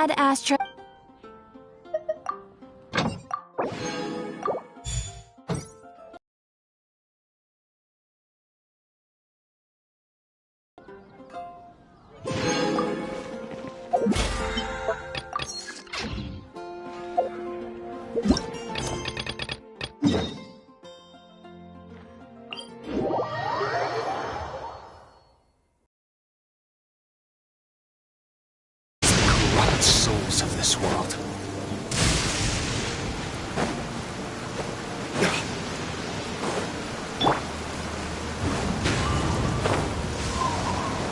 bad Astra. Souls of this world.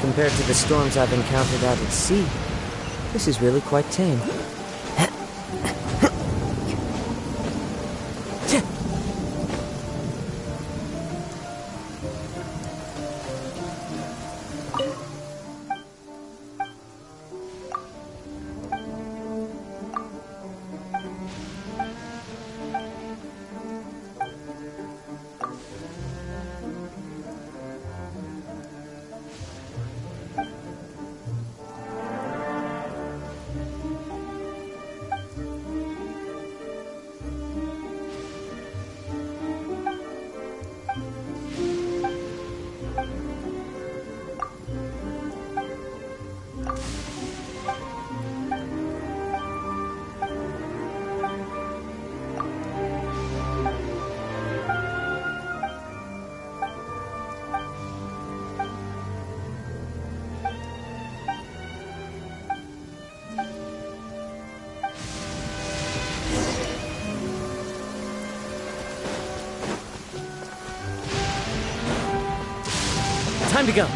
Compared to the storms I've encountered out at sea, this is really quite tame. Time to go.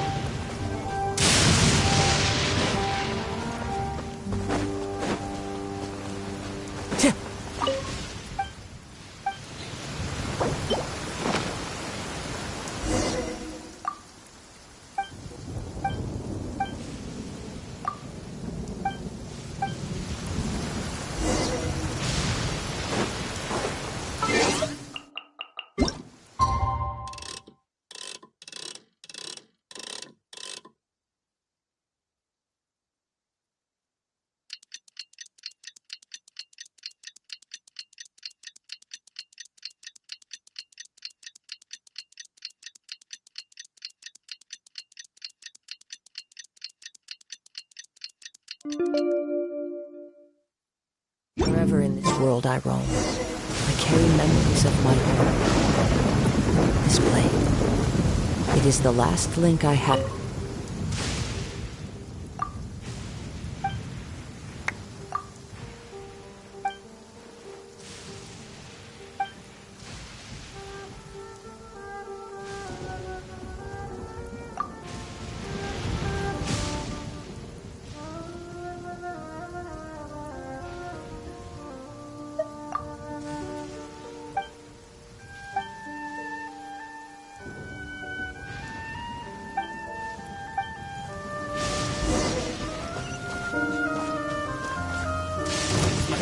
Wherever in this world I roam, I carry memories of my home. This blade. It is the last link I have.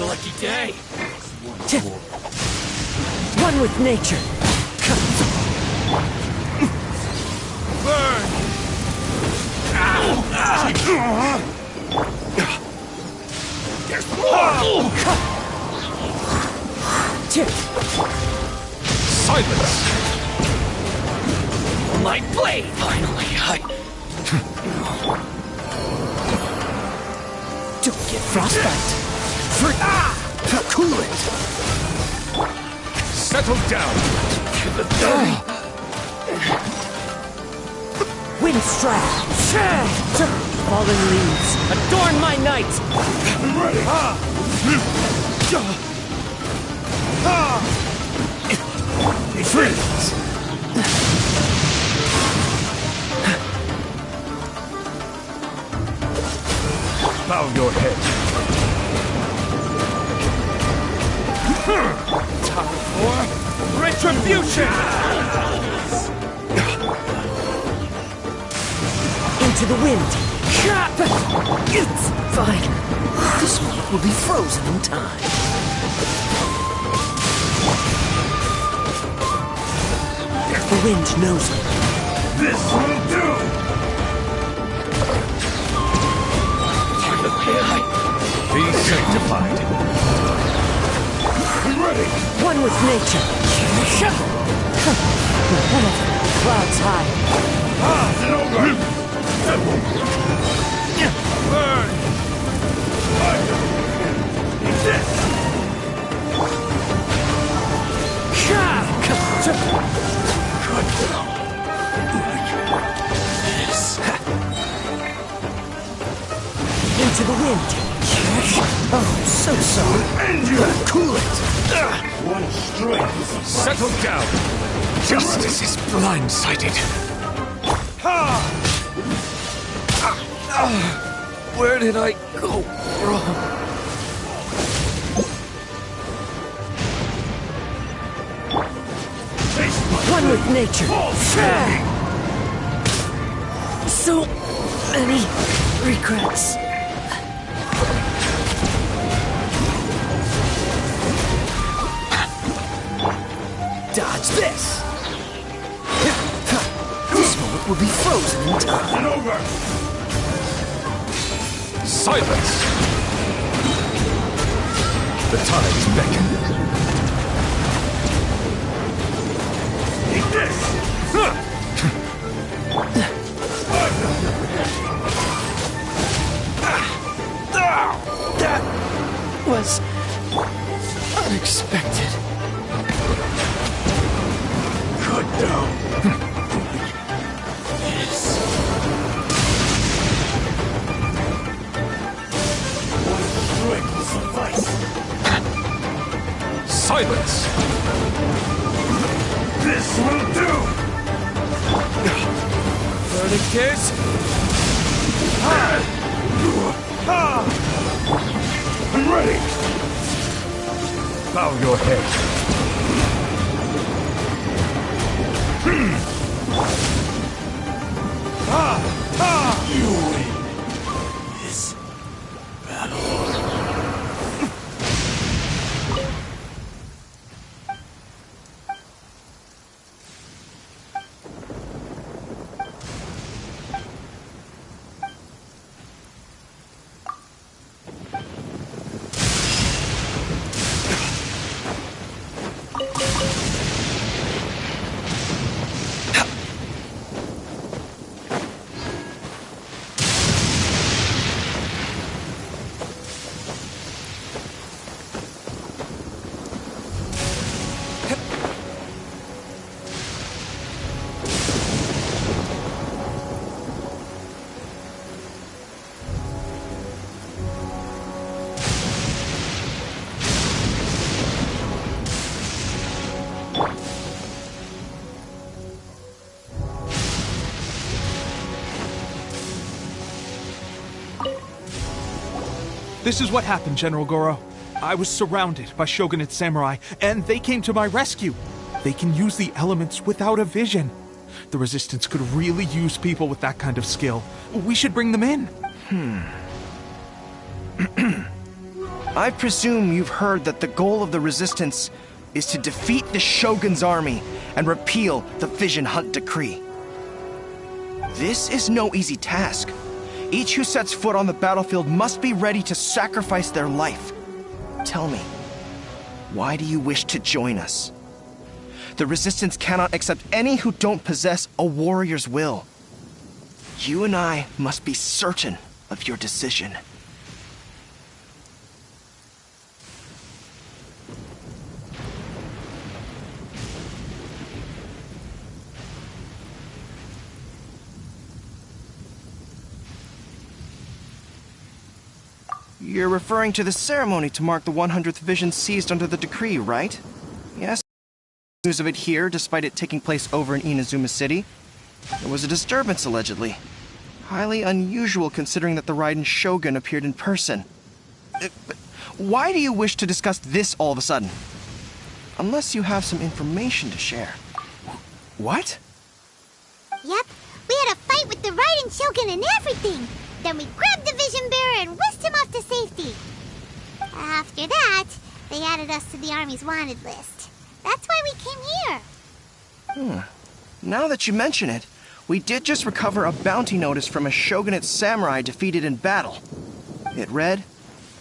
Lucky day. One with nature. Burn. There's more. Silence. My blade. Finally, Don't get frostbite. Cool it! Settle down! To the belly! Windstrap! Fallen leaves, adorn my night! Ready! Freeze! Bow your head. Time for retribution! Into the wind! It's fine. This one will be frozen in time. The wind knows me. This will do! Be sanctified. I'm ready. One with nature. Clouds high. Ah, and over. Burn. Eat this. Into the wind. Oh, so sorry. And you cool it. One strength. Settle down. Justice is blindsided. Where did I go wrong? One with nature. So many regrets. Dodge this! This moment will be frozen in time. And over. Silence! The tides beckon. Eat this. That was unexpected. Cut down. Yes. One strength will suffice. Silence! This will do. Burning kiss? I'm ready. Bow your head. You win this battle. This is what happened, General Goro. I was surrounded by Shogunate samurai, and they came to my rescue. They can use the elements without a vision. The Resistance could really use people with that kind of skill. We should bring them in. I presume you've heard that the goal of the Resistance is to defeat the Shogun's army and repeal the Vision Hunt Decree. This is no easy task. Each who sets foot on the battlefield must be ready to sacrifice their life. Tell me, why do you wish to join us? The Resistance cannot accept any who don't possess a warrior's will. You and I must be certain of your decision. You're referring to the ceremony to mark the 100th Vision seized under the decree, right? Yes. News of it here, despite it taking place over in Inazuma City. There was a disturbance, allegedly. Highly unusual considering that the Raiden Shogun appeared in person. But why do you wish to discuss this all of a sudden? Unless you have some information to share. What? Yep, we had a fight with the Raiden Shogun and everything. Then we grabbed the Vision Bearer and whisked him off to safety. After that, they added us to the Army's wanted list. That's why we came here. Now that you mention it, we did just recover a bounty notice from a Shogunate samurai defeated in battle. It read,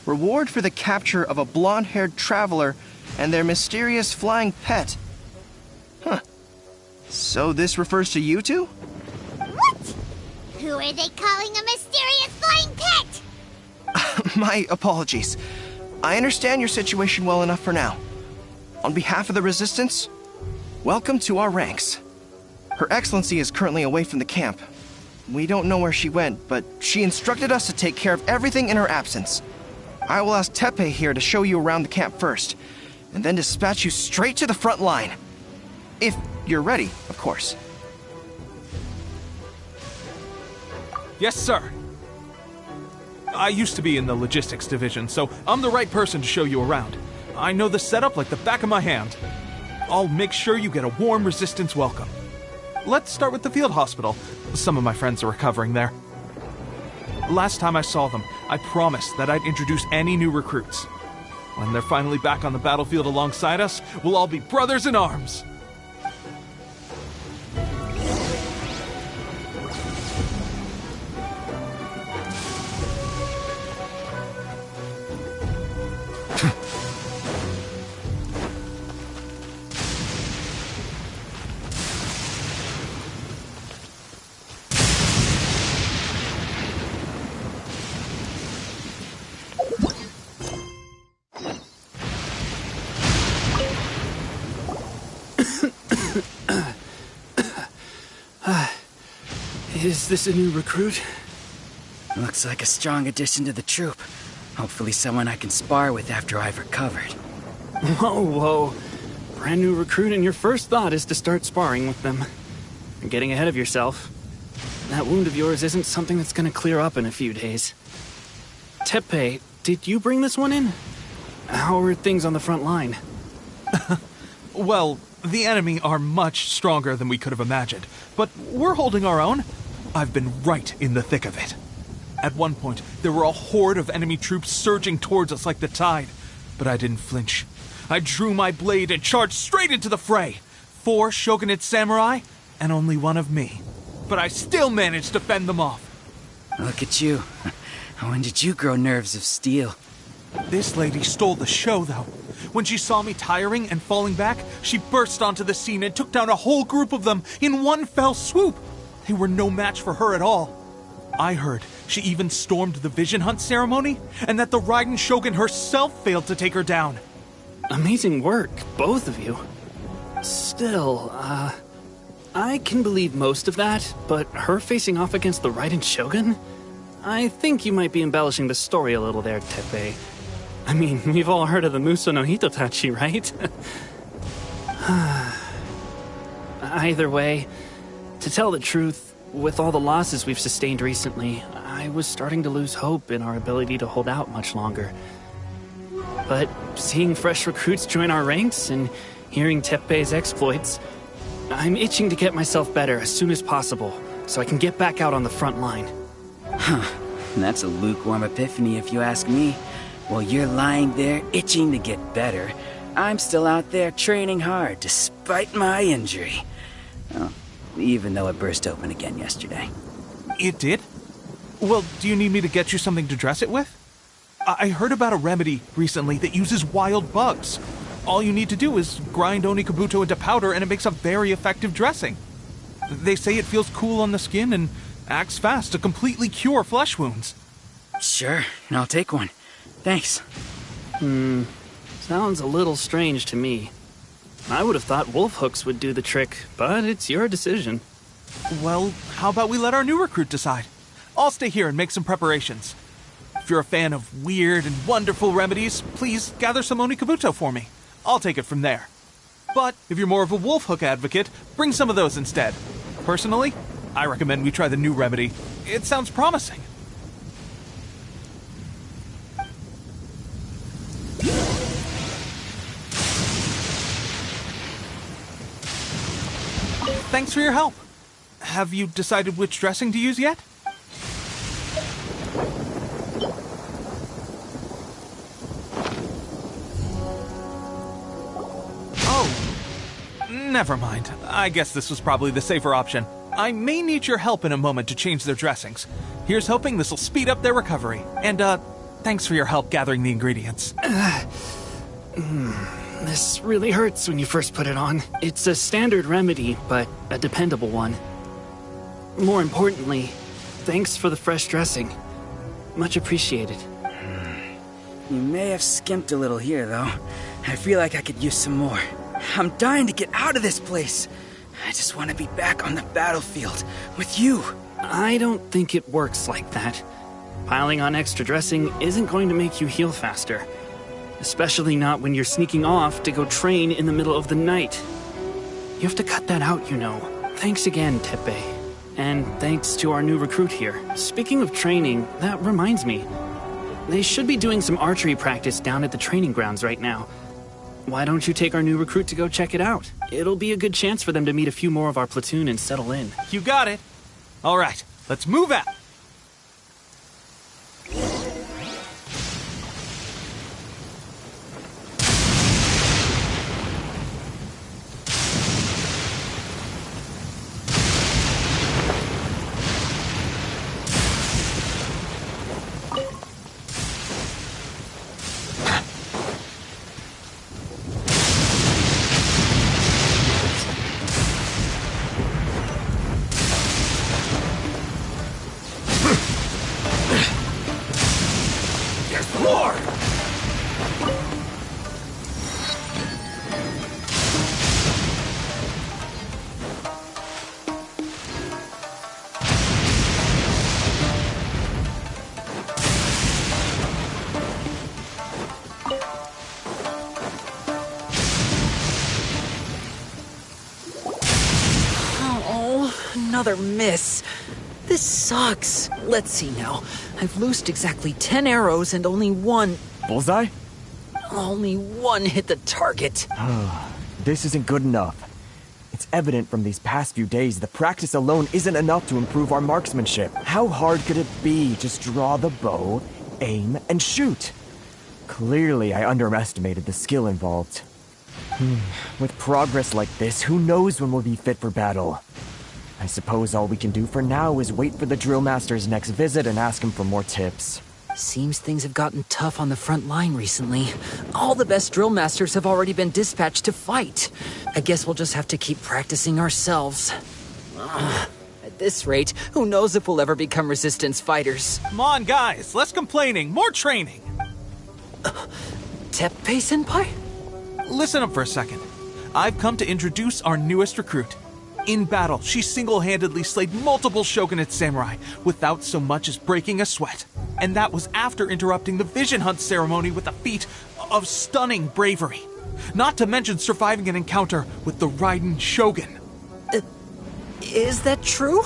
Reward for the capture of a blonde-haired traveler and their mysterious flying pet. Huh. So this refers to you two? What? Who are they calling a mysterious flying pet? My apologies. I understand your situation well enough for now. On behalf of the Resistance, welcome to our ranks. Her Excellency is currently away from the camp. We don't know where she went, but she instructed us to take care of everything in her absence. I will ask Tepe here to show you around the camp first, and then dispatch you straight to the front line. If you're ready, of course. Yes, sir. I used to be in the logistics division, so I'm the right person to show you around. I know the setup like the back of my hand. I'll make sure you get a warm Resistance welcome. Let's start with the field hospital. Some of my friends are recovering there. Last time I saw them, I promised that I'd introduce any new recruits. When they're finally back on the battlefield alongside us, we'll all be brothers in arms. Is this a new recruit? Looks like a strong addition to the troop. Hopefully someone I can spar with after I've recovered. Whoa. Brand new recruit and your first thought is to start sparring with them. You're getting ahead of yourself. That wound of yours isn't something that's gonna clear up in a few days. Tepe, did you bring this one in? How are things on the front line? Well, the enemy are much stronger than we could have imagined, but we're holding our own. I've been right in the thick of it. At one point, there were a horde of enemy troops surging towards us like the tide, but I didn't flinch. I drew my blade and charged straight into the fray. 4 shogunate samurai, and only one of me. But I still managed to fend them off. Look at you. When did you grow nerves of steel? This lady stole the show, though. When she saw me tiring and falling back, she burst onto the scene and took down a whole group of them in one fell swoop. They were no match for her at all. I heard she even stormed the vision hunt ceremony, and that the Raiden Shogun herself failed to take her down. Amazing work, both of you. Still, I can believe most of that, but her facing off against the Raiden Shogun? I think you might be embellishing the story a little there, Tepe. I mean, we've all heard of the Muso no Hitotachi, right? Either way, to tell the truth, with all the losses we've sustained recently, I was starting to lose hope in our ability to hold out much longer. But seeing fresh recruits join our ranks and hearing Tepe's exploits, I'm itching to get myself better as soon as possible so I can get back out on the front line. Huh. That's a lukewarm epiphany if you ask me. While you're lying there itching to get better, I'm still out there training hard despite my injury. Well, even though it burst open again yesterday. It did? Well, do you need me to get you something to dress it with? I heard about a remedy recently that uses wild bugs. All you need to do is grind Onikabuto into powder and it makes a very effective dressing. They say it feels cool on the skin and acts fast to completely cure flesh wounds. Sure, I'll take one. Thanks. Sounds a little strange to me. I would have thought wolf hooks would do the trick, but it's your decision. Well, how about we let our new recruit decide? I'll stay here and make some preparations. If you're a fan of weird and wonderful remedies, please gather some Onikabuto for me. I'll take it from there. But if you're more of a wolf hook advocate, bring some of those instead. Personally, I recommend we try the new remedy. It sounds promising. Thanks for your help. Have you decided which dressing to use yet? Oh, never mind. I guess this was probably the safer option. I may need your help in a moment to change their dressings. Here's hoping this'll speed up their recovery. And, Thanks for your help gathering the ingredients. This really hurts when you first put it on. It's a standard remedy, but a dependable one. More importantly, thanks for the fresh dressing. Much appreciated. You may have skimped a little here, though. I feel like I could use some more. I'm dying to get out of this place. I just want to be back on the battlefield with you. I don't think it works like that. Piling on extra dressing isn't going to make you heal faster. Especially not when you're sneaking off to go train in the middle of the night. You have to cut that out, you know. Thanks again, Tepe. And thanks to our new recruit here. Speaking of training, that reminds me. They should be doing some archery practice down at the training grounds right now. Why don't you take our new recruit to go check it out? It'll be a good chance for them to meet a few more of our platoon and settle in. You got it. All right, let's move out. Another miss. This sucks. Let's see now. I've loosed exactly 10 arrows and only one Bullseye? hit the target. This isn't good enough. It's evident from these past few days the practice alone isn't enough to improve our marksmanship. How hard could it be? Just draw the bow, aim, and shoot. Clearly, I underestimated the skill involved. With progress like this, who knows when we'll be fit for battle? I suppose all we can do for now is wait for the drill master's next visit and ask him for more tips. Seems things have gotten tough on the front line recently. All the best drill masters have already been dispatched to fight. I guess we'll just have to keep practicing ourselves. At this rate, who knows if we'll ever become resistance fighters. Come on, guys, less complaining, more training. Teppei-senpai? Listen up for a second. I've come to introduce our newest recruit. In battle, she single-handedly slayed multiple shogunate samurai without so much as breaking a sweat. And that was after interrupting the vision hunt ceremony with a feat of stunning bravery. Not to mention surviving an encounter with the Raiden Shogun. Is that true?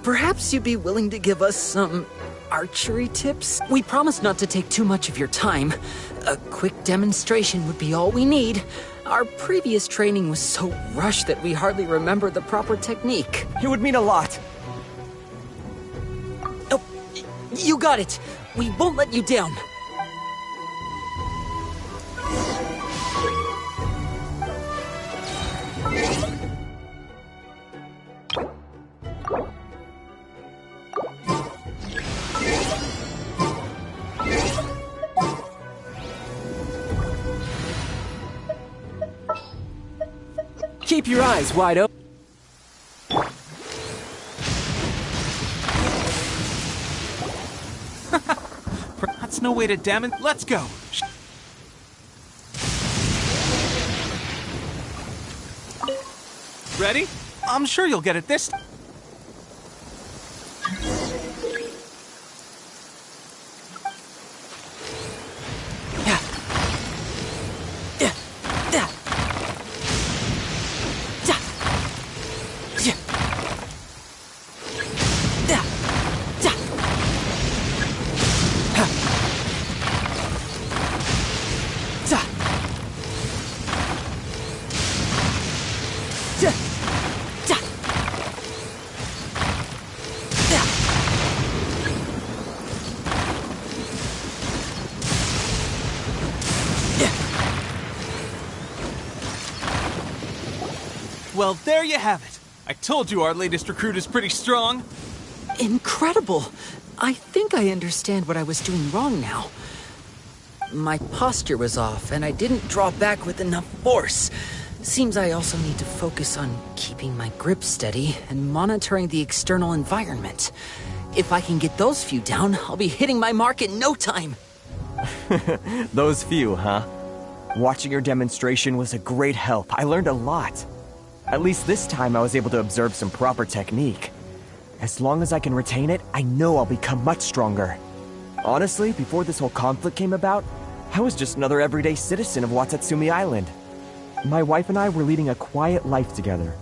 Perhaps you'd be willing to give us some archery tips? We promise not to take too much of your time. A quick demonstration would be all we need. Our previous training was so rushed that we hardly remember the proper technique. It would mean a lot. Oh, you got it. We won't let you down. Keep your eyes wide open. That's no way to demonstrate. Let's go. Ready? I'm sure you'll get it this time. Well, there you have it. I told you our latest recruit is pretty strong. Incredible. I think I understand what I was doing wrong now. My posture was off, and I didn't draw back with enough force. Seems I also need to focus on keeping my grip steady and monitoring the external environment. If I can get those few down, I'll be hitting my mark in no time. Those few, huh? Watching your demonstration was a great help. I learned a lot. At least this time I was able to observe some proper technique. As long as I can retain it, I know I'll become much stronger. Honestly, before this whole conflict came about, I was just another everyday citizen of Watatsumi Island. My wife and I were leading a quiet life together.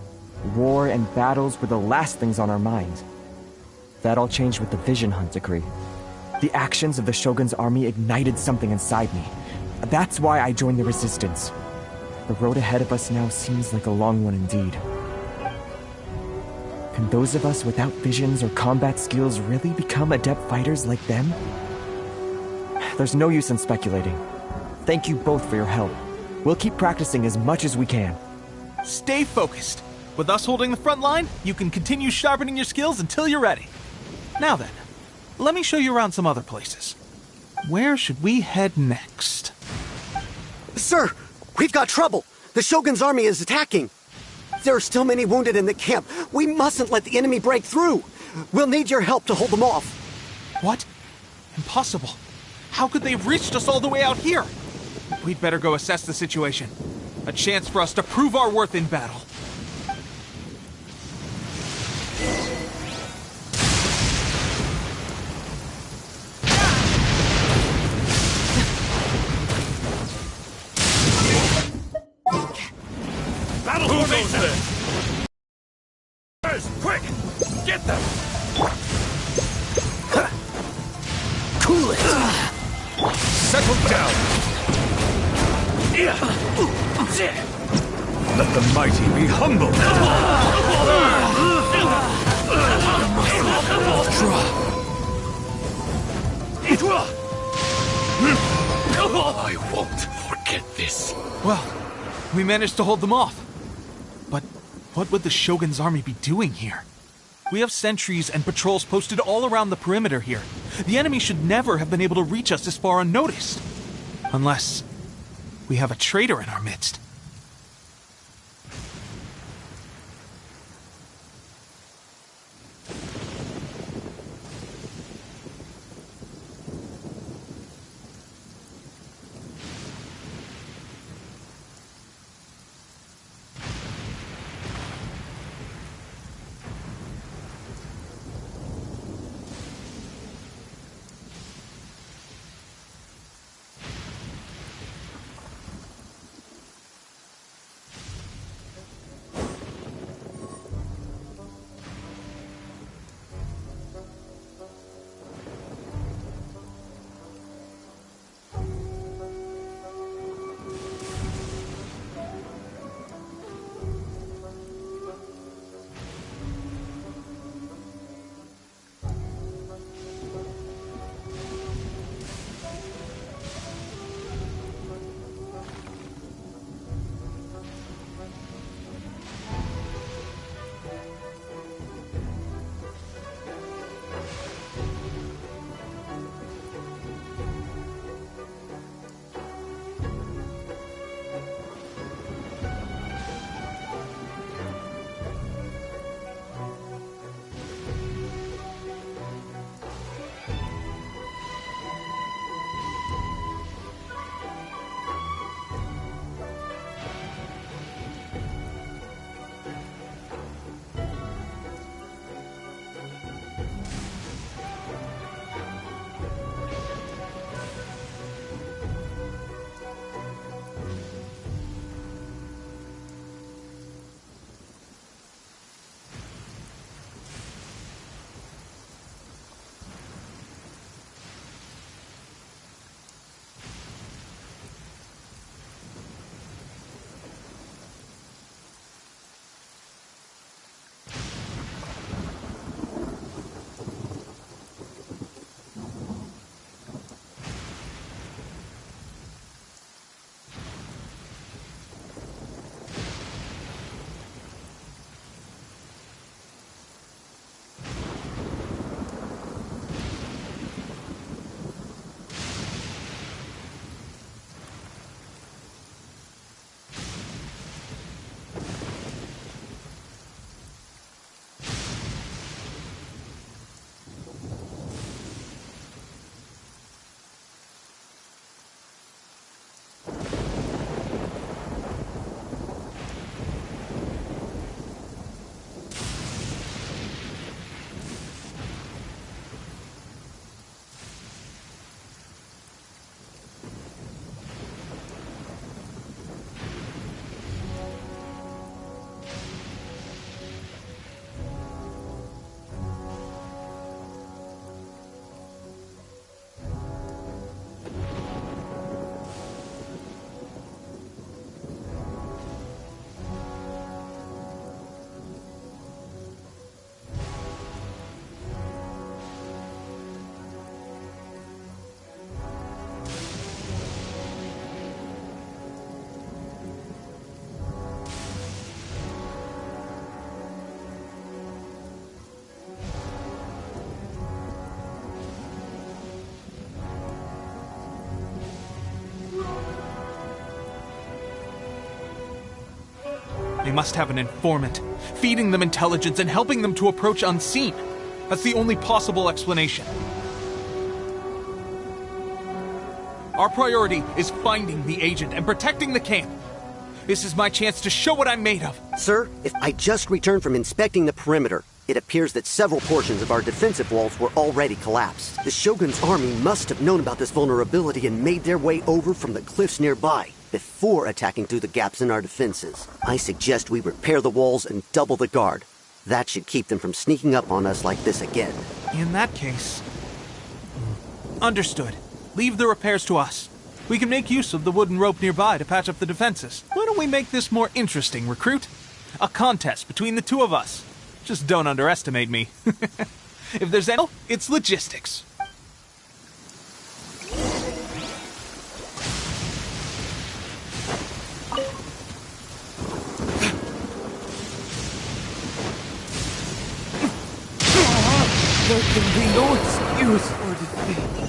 War and battles were the last things on our mind. That all changed with the Vision Hunt decree. The actions of the Shogun's army ignited something inside me. That's why I joined the Resistance. The road ahead of us now seems like a long one indeed. Can those of us without visions or combat skills really become adept fighters like them? There's no use in speculating. Thank you both for your help. We'll keep practicing as much as we can. Stay focused. With us holding the front line, you can continue sharpening your skills until you're ready. Now then, let me show you around some other places. Where should we head next? Sir, we've got trouble. The Shogun's army is attacking. There are still many wounded in the camp. We mustn't let the enemy break through. We'll need your help to hold them off. What? Impossible. How could they have reached us all the way out here? We'd better go assess the situation. A chance for us to prove our worth in battle. Battle formation! Quick! Get them! Cool it! Settle down! Let the mighty be humble! I won't forget this. Well, we managed to hold them off. But what would the Shogun's army be doing here? We have sentries and patrols posted all around the perimeter here. The enemy should never have been able to reach us this far unnoticed. Unless we have a traitor in our midst. They must have an informant, feeding them intelligence and helping them to approach unseen. That's the only possible explanation. Our priority is finding the agent and protecting the camp. This is my chance to show what I'm made of. Sir, if I just returned from inspecting the perimeter, it appears that several portions of our defensive walls were already collapsed. The Shogun's army must have known about this vulnerability and made their way over from the cliffs nearby before attacking through the gaps in our defenses. I suggest we repair the walls and double the guard. That should keep them from sneaking up on us like this again. In that case... Understood. Leave the repairs to us. We can make use of the wooden rope nearby to patch up the defenses. Why don't we make this more interesting, recruit? A contest between the two of us. Just don't underestimate me. If there's any... it's logistics. There can be no excuse for defeat.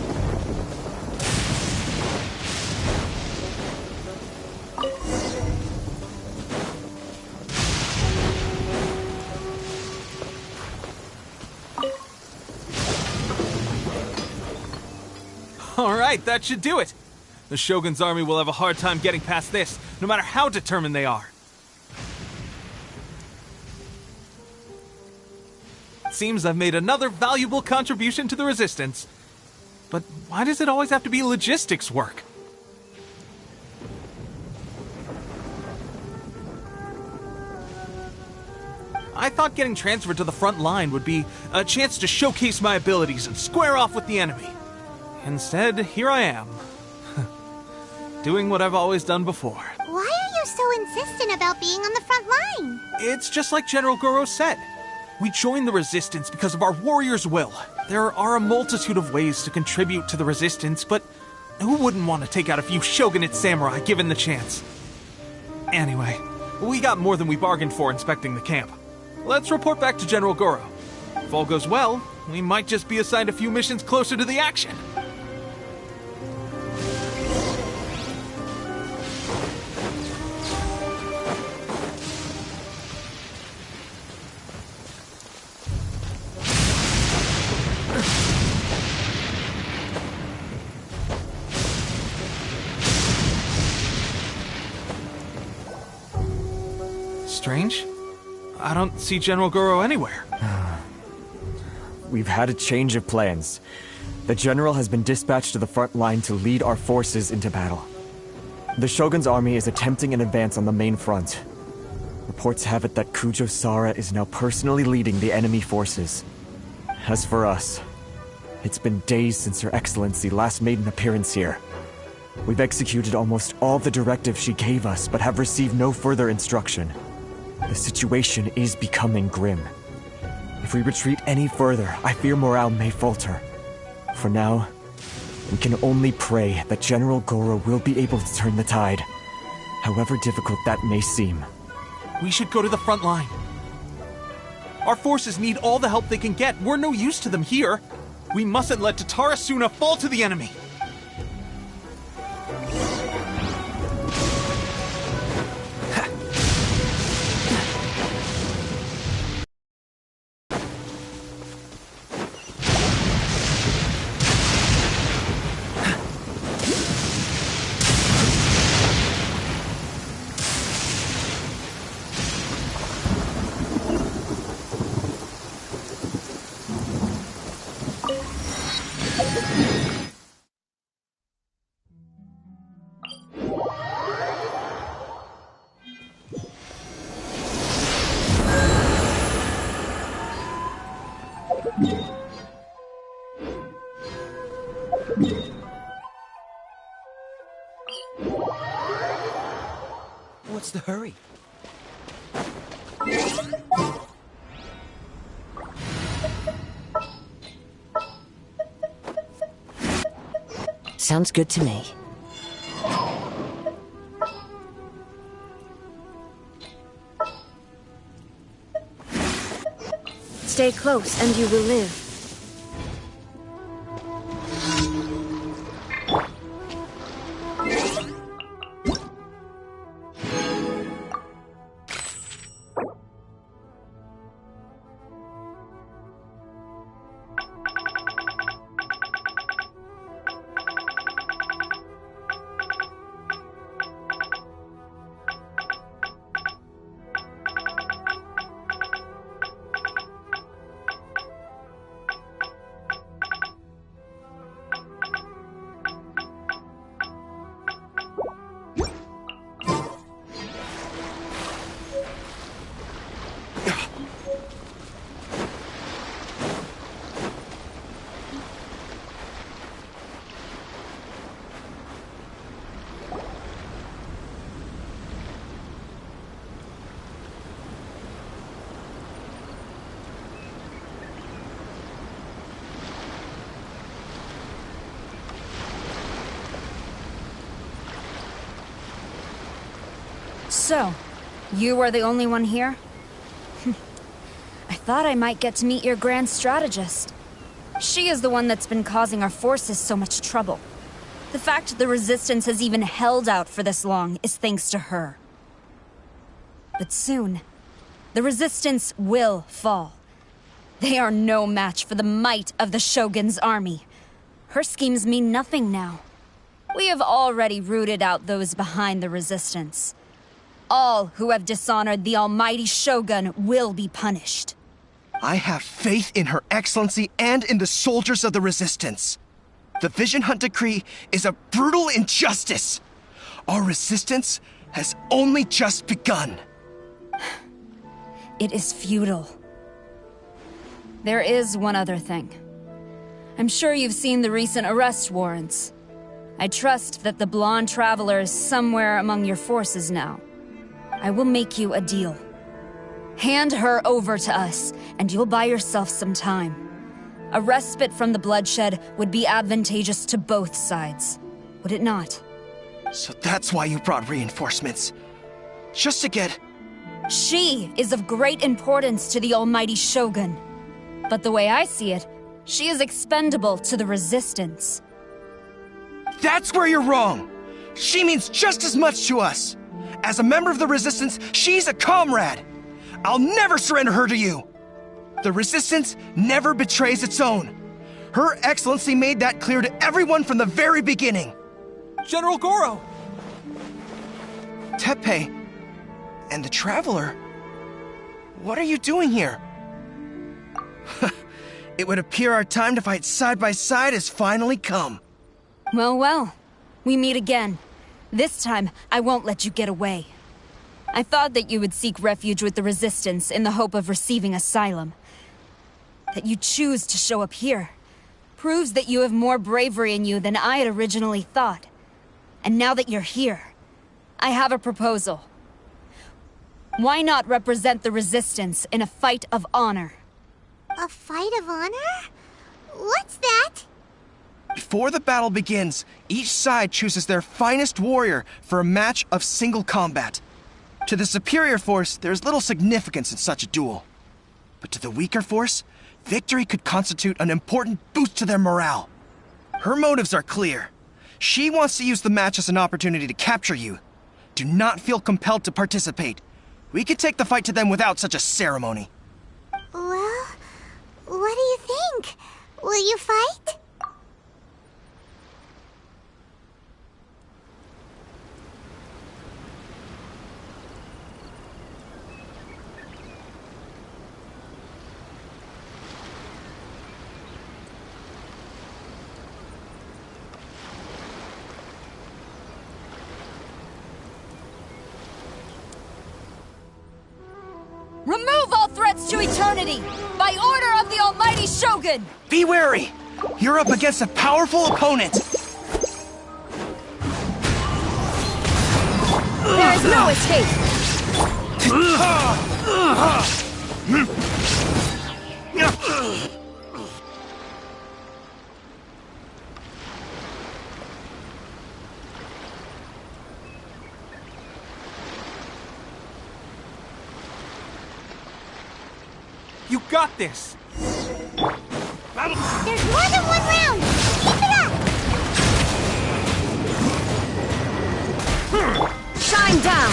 Alright, that should do it. The Shogun's army will have a hard time getting past this, no matter how determined they are. Seems I've made another valuable contribution to the Resistance. But why does it always have to be logistics work? I thought getting transferred to the front line would be a chance to showcase my abilities and square off with the enemy. Instead, here I am. Doing what I've always done before. Why are you so insistent about being on the front line? It's just like General Goro said. We joined the Resistance because of our warrior's will. There are a multitude of ways to contribute to the Resistance, but who wouldn't want to take out a few shogunate samurai given the chance? Anyway, we got more than we bargained for inspecting the camp. Let's report back to General Goro. If all goes well, we might just be assigned a few missions closer to the action. Strange. I don't see General Goro anywhere. We've had a change of plans. The general has been dispatched to the front line to lead our forces into battle. The Shogun's army is attempting an advance on the main front. Reports have it that Kujo Sara is now personally leading the enemy forces. As for us, it's been days since Her Excellency last made an appearance here. We've executed almost all the directives she gave us, but have received no further instruction. The situation is becoming grim. If we retreat any further, I fear morale may falter. For now, we can only pray that General Goro will be able to turn the tide, however difficult that may seem. We should go to the front line. Our forces need all the help they can get. We're no use to them here. We mustn't let Tatarasuna fall to the enemy. What's the hurry? Sounds good to me. Stay close and you will live. So, you are the only one here? I thought I might get to meet your grand strategist. She is the one that's been causing our forces so much trouble. The fact the Resistance has even held out for this long is thanks to her. But soon, the Resistance will fall. They are no match for the might of the Shogun's army. Her schemes mean nothing now. We have already rooted out those behind the Resistance. All who have dishonored the almighty Shogun will be punished. I have faith in Her Excellency and in the soldiers of the Resistance. The Vision Hunt Decree is a brutal injustice. Our resistance has only just begun. It is futile. There is one other thing. I'm sure you've seen the recent arrest warrants. I trust that the blonde traveler is somewhere among your forces now. I will make you a deal. Hand her over to us, and you'll buy yourself some time. A respite from the bloodshed would be advantageous to both sides, would it not? So that's why you brought reinforcements. Just to get... She is of great importance to the almighty Shogun. But the way I see it, she is expendable to the Resistance. That's where you're wrong! She means just as much to us! As a member of the Resistance, she's a comrade! I'll never surrender her to you! The Resistance never betrays its own. Her Excellency made that clear to everyone from the very beginning. General Goro! Teppei and the Traveler? What are you doing here? It would appear our time to fight side by side has finally come. Well, well. We meet again. This time, I won't let you get away. I thought that you would seek refuge with the Resistance in the hope of receiving asylum. That you choose to show up here proves that you have more bravery in you than I had originally thought. And now that you're here, I have a proposal. Why not represent the Resistance in a fight of honor? A fight of honor? What's that? Before the battle begins, each side chooses their finest warrior for a match of single combat. To the superior force, there's little significance in such a duel. But to the weaker force, victory could constitute an important boost to their morale. Her motives are clear. She wants to use the match as an opportunity to capture you. Do not feel compelled to participate. We could take the fight to them without such a ceremony. Well, what do you think? Will you fight? Remove all threats to eternity! By order of the almighty Shogun! Be wary! You're up against a powerful opponent! There is no escape! You got this! There's more than one round! Keep it up! Shine down!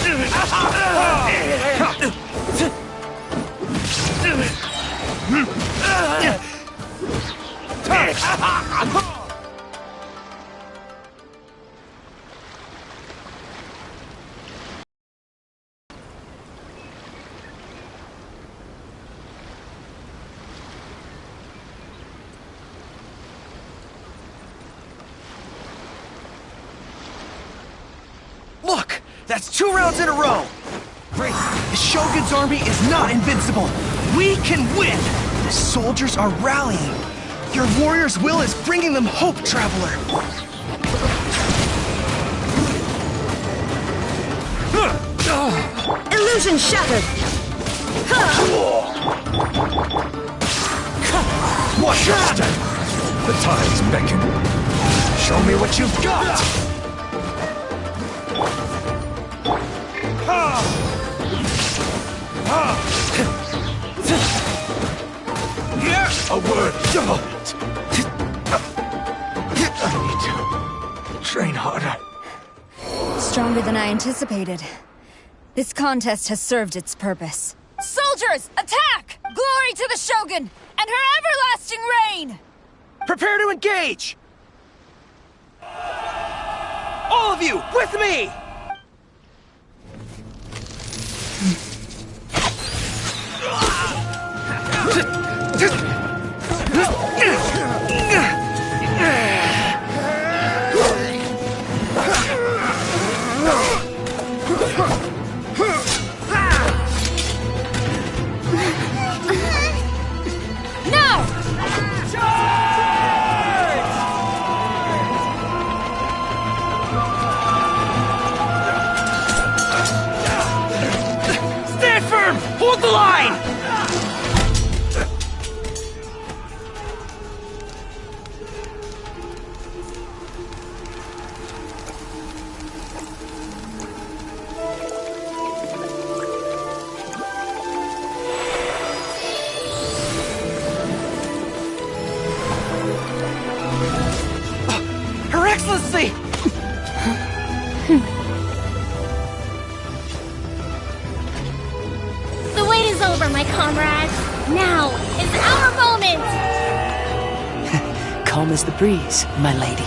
Look! That's 2 rounds in a row! Great! The Shogun's army is not invincible! We can win! The soldiers are rallying! Your warrior's will is bringing them hope, Traveler! Illusion shattered! Watch your step! The tides beckon. Show me what you've got! I need to train harder. Stronger than I anticipated. This contest has served its purpose. Soldiers, attack! Glory to the Shogun and her everlasting reign! Prepare to engage! All of you, with me! Hold the line! Her Excellency! The wait is over, my comrades. Now is our moment! Calm as the breeze, my lady.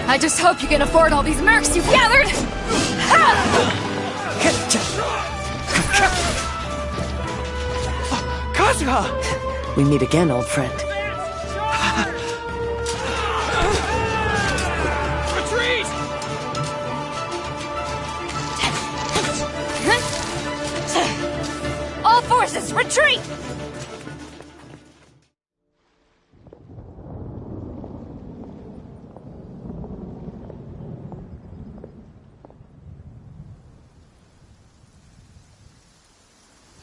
I just hope you can afford all these mercs you've gathered! Kazuha! We meet again, old friend. Retreat! All forces, retreat!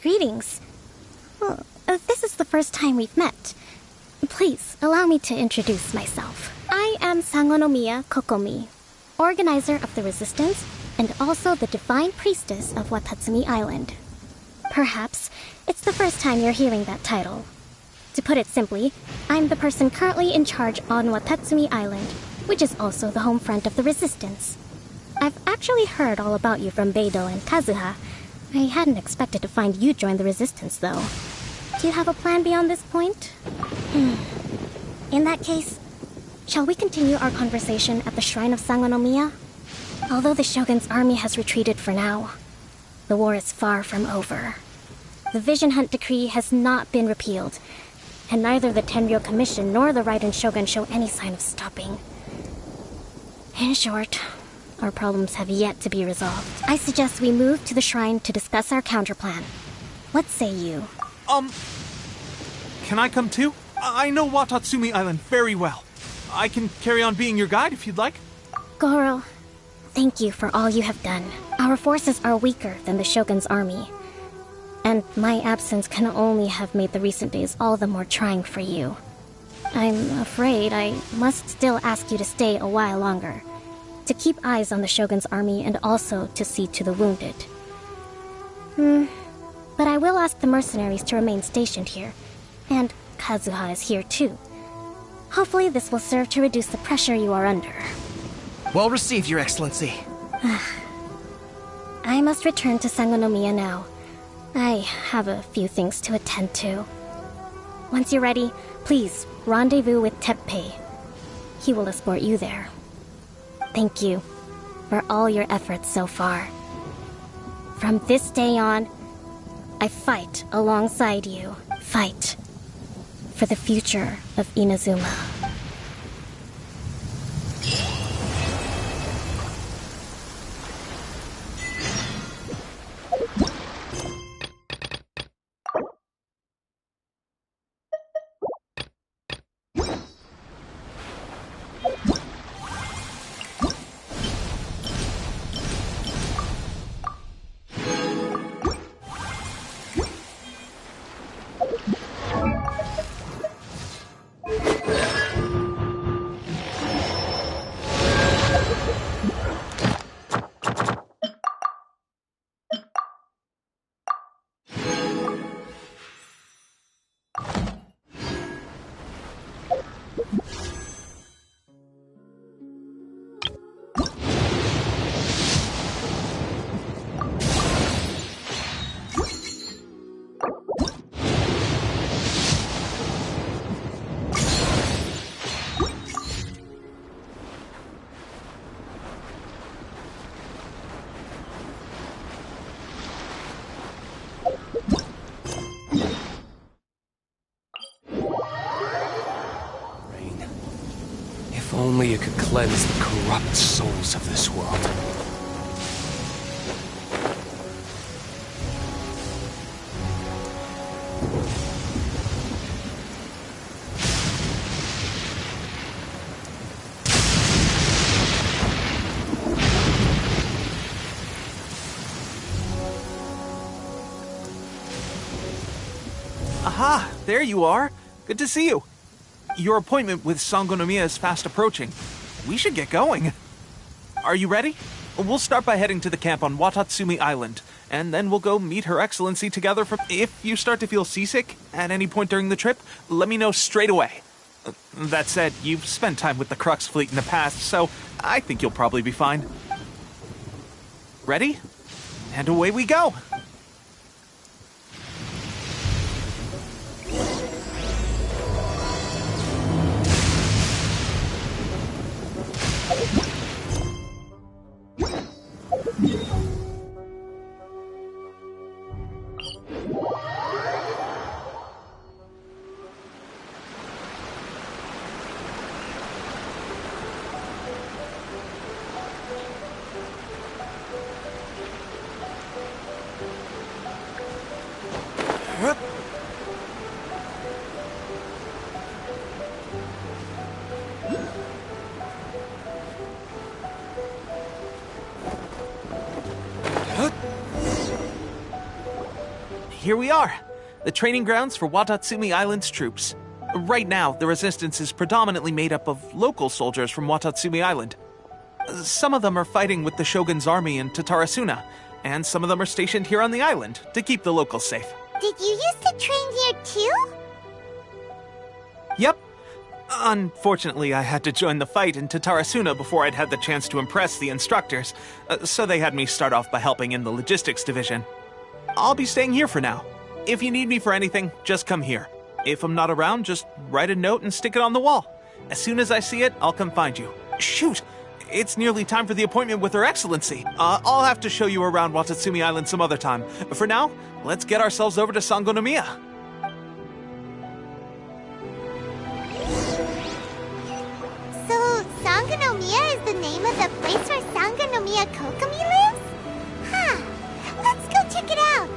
Greetings. Well, this is the first time we've met. Please, allow me to introduce myself. I am Sangonomiya Kokomi, organizer of the Resistance, and also the Divine Priestess of Watatsumi Island. Perhaps it's the first time you're hearing that title. To put it simply, I'm the person currently in charge on Watatsumi Island, which is also the home front of the Resistance. I've actually heard all about you from Beidou and Kazuha. I hadn't expected to find you join the Resistance, though. Do you have a plan beyond this point? In that case, shall we continue our conversation at the Shrine of Sangonomiya? Although the Shogun's army has retreated for now, the war is far from over. The Vision Hunt Decree has not been repealed, and neither the Tenryo Commission nor the Raiden Shogun show any sign of stopping. In short, our problems have yet to be resolved. I suggest we move to the shrine to discuss our counterplan. What say you? Can I come too? I know Watatsumi Island very well. I can carry on being your guide if you'd like. Goro, thank you for all you have done. Our forces are weaker than the Shogun's army, and my absence can only have made the recent days all the more trying for you. I'm afraid I must still ask you to stay a while longer, to keep eyes on the Shogun's army and also to see to the wounded. But I will ask the mercenaries to remain stationed here, and Kazuha is here too. Hopefully this will serve to reduce the pressure you are under. Well received, Your Excellency. I must return to Sangonomiya now. I have a few things to attend to. Once you're ready, please rendezvous with Teppei. He will escort you there. Thank you for all your efforts so far. From this day on, I fight alongside you. Fight for the future of Inazuma. it could cleanse the corrupt souls of this world. Aha! There you are! Good to see you. Your appointment with Sangonomiya is fast approaching. We should get going. Are you ready? We'll start by heading to the camp on Watatsumi Island, and then we'll go meet Her Excellency together from... If you start to feel seasick at any point during the trip, let me know straight away. That said, you've spent time with the Crux fleet in the past, so I think you'll probably be fine. Ready? And away we go! Here we are, the training grounds for Watatsumi Island's troops. Right now, the resistance is predominantly made up of local soldiers from Watatsumi Island. Some of them are fighting with the Shogun's army in Tatarasuna, and some of them are stationed here on the island to keep the locals safe. Did you used to train here too? Yep. Unfortunately, I had to join the fight in Tatarasuna before I'd had the chance to impress the instructors, so they had me start off by helping in the logistics division. I'll be staying here for now. If you need me for anything, just come here. If I'm not around, just write a note and stick it on the wall. As soon as I see it, I'll come find you. Shoot! It's nearly time for the appointment with Her Excellency. I'll have to show you around Watatsumi Island some other time. For now, let's get ourselves over to Sangonomiya. So, Sangonomiya is the name of the place where Sangonomiya Kokomi lives? Huh. Let's go check it out.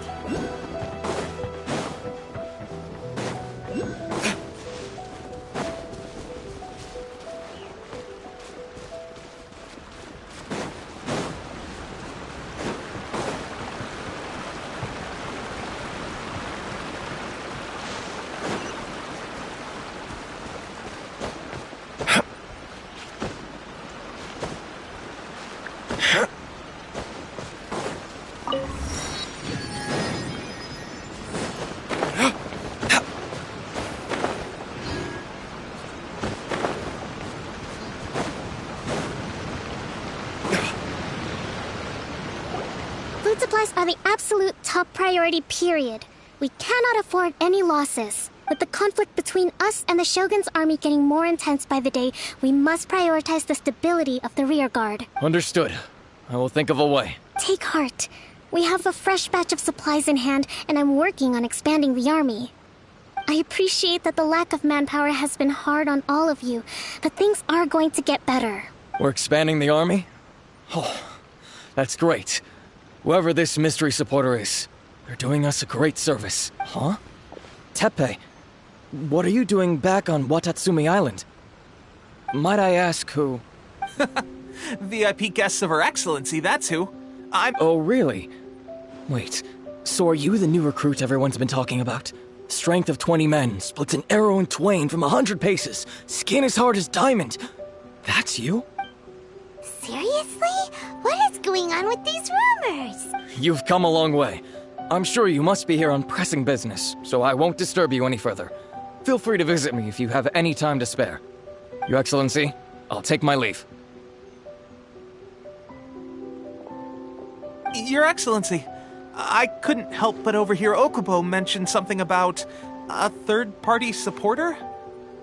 Food supplies are the absolute top priority, period. We cannot afford any losses. With the conflict between us and the Shogun's army getting more intense by the day, we must prioritize the stability of the rear guard. Understood. I will think of a way. Take heart. We have a fresh batch of supplies in hand, and I'm working on expanding the army. I appreciate that the lack of manpower has been hard on all of you, but things are going to get better. We're expanding the army? Oh, that's great. Whoever this mystery supporter is, they're doing us a great service. Huh? Teppei, what are you doing back on Watatsumi Island? Might I ask who? VIP guests of Her Excellency, that's who. Oh, really? Wait, so are you the new recruit everyone's been talking about? Strength of 20 men, splits an arrow in twain from 100 paces, skin as hard as diamond. That's you? Seriously? What is going on with these rumors? You've come a long way. I'm sure you must be here on pressing business, so I won't disturb you any further. Feel free to visit me if you have any time to spare. Your Excellency, I'll take my leave. Your Excellency, I couldn't help but overhear Okubo mention something about a third-party supporter?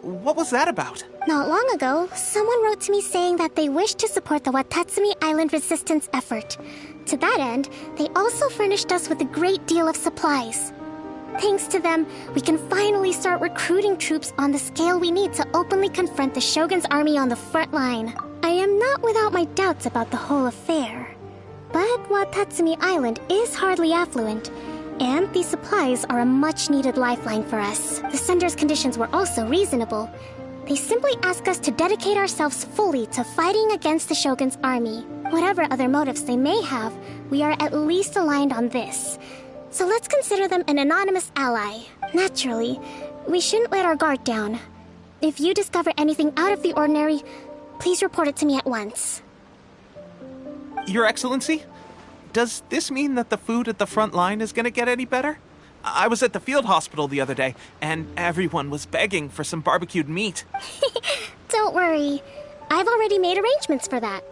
What was that about? Not long ago, someone wrote to me saying that they wish to support the Watatsumi Island resistance effort. To that end, they also furnished us with a great deal of supplies. Thanks to them, we can finally start recruiting troops on the scale we need to openly confront the Shogun's army on the front line. I am not without my doubts about the whole affair. But Watatsumi Island is hardly affluent, and these supplies are a much-needed lifeline for us. The sender's conditions were also reasonable. They simply ask us to dedicate ourselves fully to fighting against the Shogun's army. Whatever other motives they may have, we are at least aligned on this. So let's consider them an anonymous ally. Naturally, we shouldn't let our guard down. If you discover anything out of the ordinary, please report it to me at once. Your Excellency, does this mean that the food at the front line is gonna get any better? I was at the field hospital the other day, and everyone was begging for some barbecued meat. Don't worry. I've already made arrangements for that.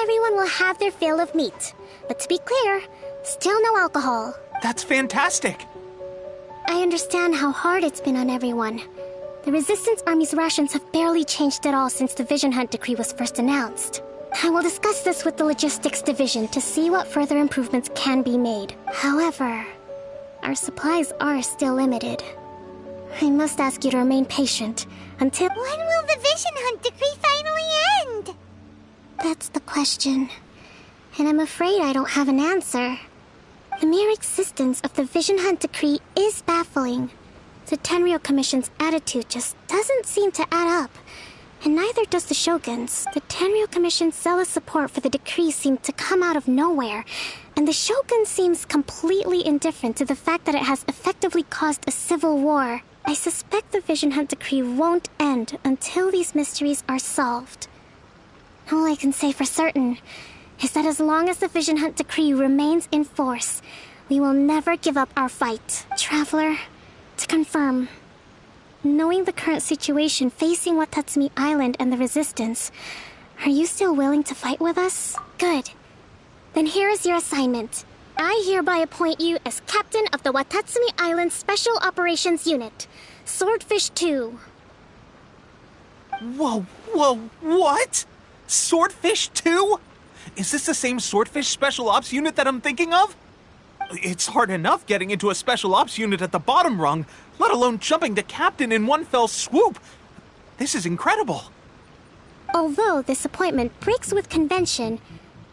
Everyone will have their fill of meat. But to be clear, still no alcohol. That's fantastic. I understand how hard it's been on everyone. The Resistance Army's rations have barely changed at all since the Vision Hunt decree was first announced. I will discuss this with the Logistics Division to see what further improvements can be made. However, our supplies are still limited. I must ask you to remain patient until... When will the Vision Hunt decree finally end? That's the question. And I'm afraid I don't have an answer. The mere existence of the Vision Hunt decree is baffling. The Tenryou Commission's attitude just doesn't seem to add up. And neither does the Shogun's. The Tenryou Commission's zealous support for the decree seemed to come out of nowhere, and the Shogun seems completely indifferent to the fact that it has effectively caused a civil war. I suspect the Vision Hunt decree won't end until these mysteries are solved. All I can say for certain is that as long as the Vision Hunt decree remains in force, we will never give up our fight. Traveler, to confirm, knowing the current situation facing Watatsumi Island and the Resistance, are you still willing to fight with us? Good. Then here is your assignment. I hereby appoint you as captain of the Watatsumi Island Special Operations Unit, Swordfish 2. Whoa, what? Swordfish 2? Is this the same Swordfish Special Ops unit that I'm thinking of? It's hard enough getting into a Special Ops unit at the bottom rung, let alone jumping to captain in one fell swoop. This is incredible. Although this appointment breaks with convention,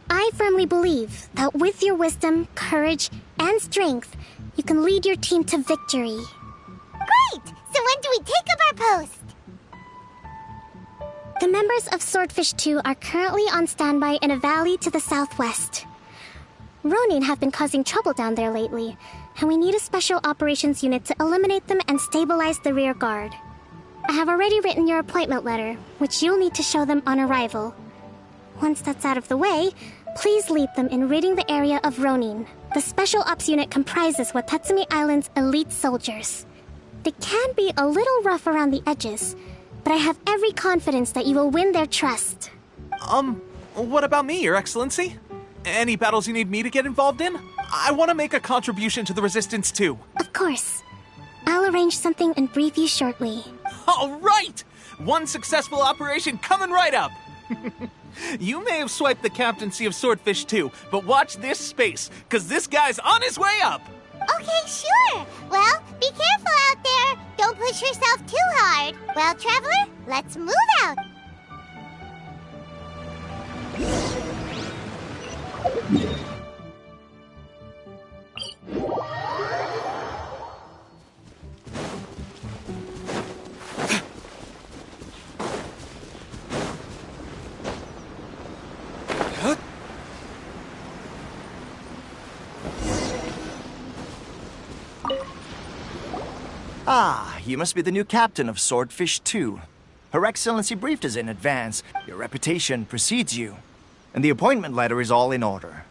I firmly believe that with your wisdom, courage, and strength, you can lead your team to victory. Great! So when do we take up our post? The members of Swordfish 2 are currently on standby in a valley to the southwest. Ronin have been causing trouble down there lately, and we need a special operations unit to eliminate them and stabilize the rear guard. I have already written your appointment letter, which you'll need to show them on arrival. Once that's out of the way, please lead them in ridding the area of Ronin. The Special Ops unit comprises Watatsumi Island's elite soldiers. They can be a little rough around the edges, but I have every confidence that you will win their trust. What about me, Your Excellency? Any battles you need me to get involved in? I want to make a contribution to the Resistance too. Of course. I'll arrange something and brief you shortly. All right! One successful operation coming right up! You may have swiped the captaincy of Swordfish 2, but watch this space, because this guy's on his way up! Okay, sure. Well, be careful out there. Don't push yourself too hard. Well, Traveler, let's move out. Ah, you must be the new captain of Swordfish 2. Her Excellency briefed us in advance. Your reputation precedes you, and the appointment letter is all in order.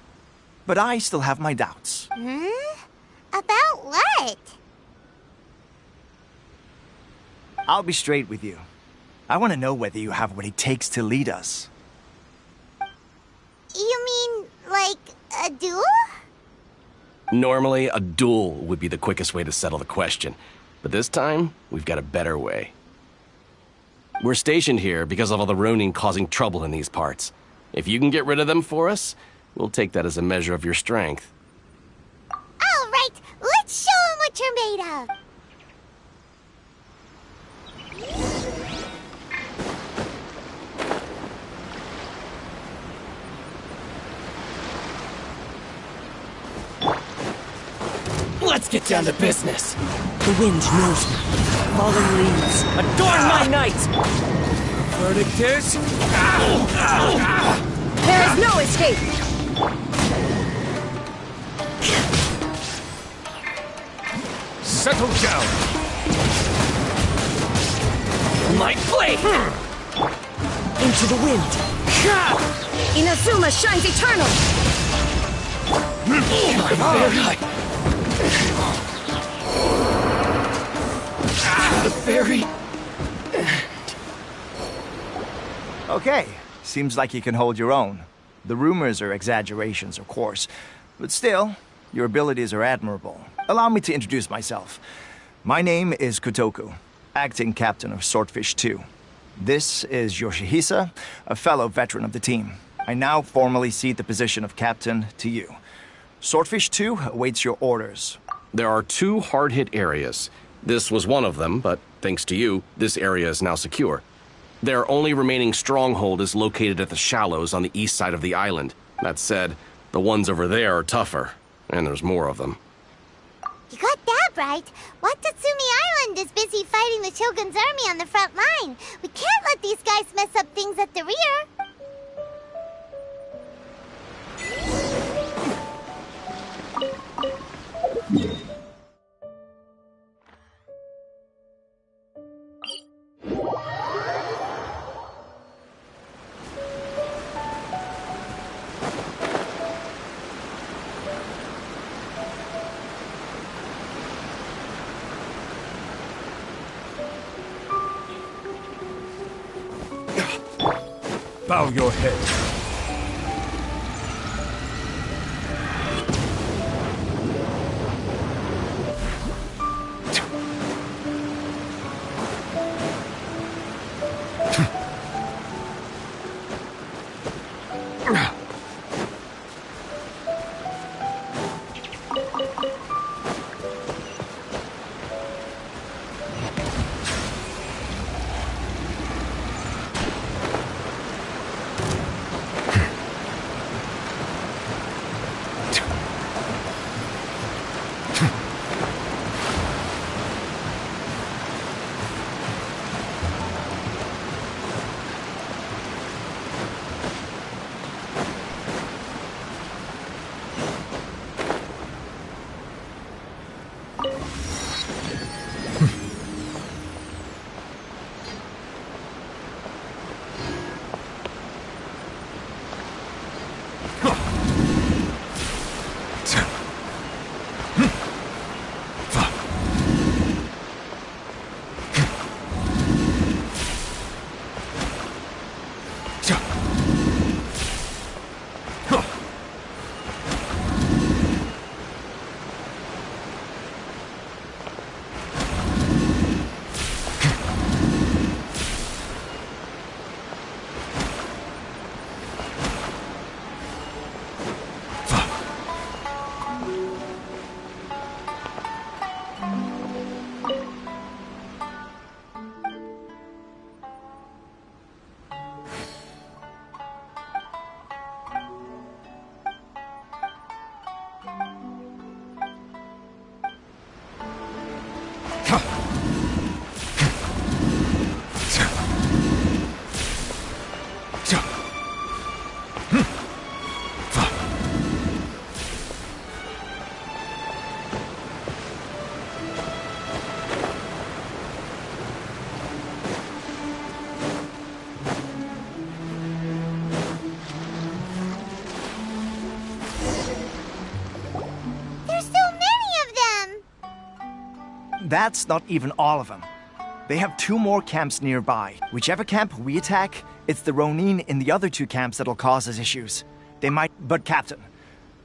But I still have my doubts. About what? I'll be straight with you. I want to know whether you have what it takes to lead us. You mean, like, a duel? Normally, a duel would be the quickest way to settle the question. But this time, we've got a better way. We're stationed here because of all the Ronin causing trouble in these parts. If you can get rid of them for us, we'll take that as a measure of your strength. All right, let's show 'em what you're made of. Let's get down to business. The wind knows me. Fallen leaves adorn my night. Verdict is... There is no escape! Settle down. My blade! Into the wind. Inazuma shines eternal! The very... Okay, seems like you can hold your own. The rumors are exaggerations, of course, but still, your abilities are admirable. Allow me to introduce myself. My name is Kotoku, acting captain of Swordfish 2. This is Yoshihisa, a fellow veteran of the team. I now formally cede the position of captain to you. Swordfish 2 awaits your orders. There are 2 hard-hit areas. This was one of them, but thanks to you, this area is now secure. Their only remaining stronghold is located at the shallows on the east side of the island. That said, the ones over there are tougher, and there's more of them. You got that right. Watatsumi Island is busy fighting the Shogun's army on the front line. We can't let these guys mess up things at the rear. Bow your head. That's not even all of them. They have 2 more camps nearby. Whichever camp we attack, it's the Ronin in the other 2 camps that'll cause us issues. They might... But Captain,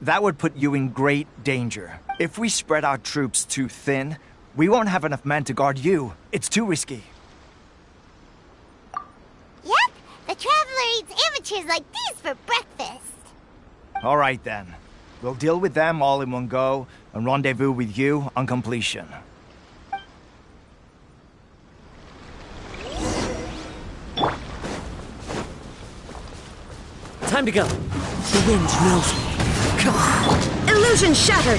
that would put you in great danger. If we spread our troops too thin, we won't have enough men to guard you. It's too risky. Yep, the Traveler eats amateurs like these for breakfast. All right then. We'll deal with them all in one go and rendezvous with you on completion. Time to go. The wind knows me. Illusion shattered!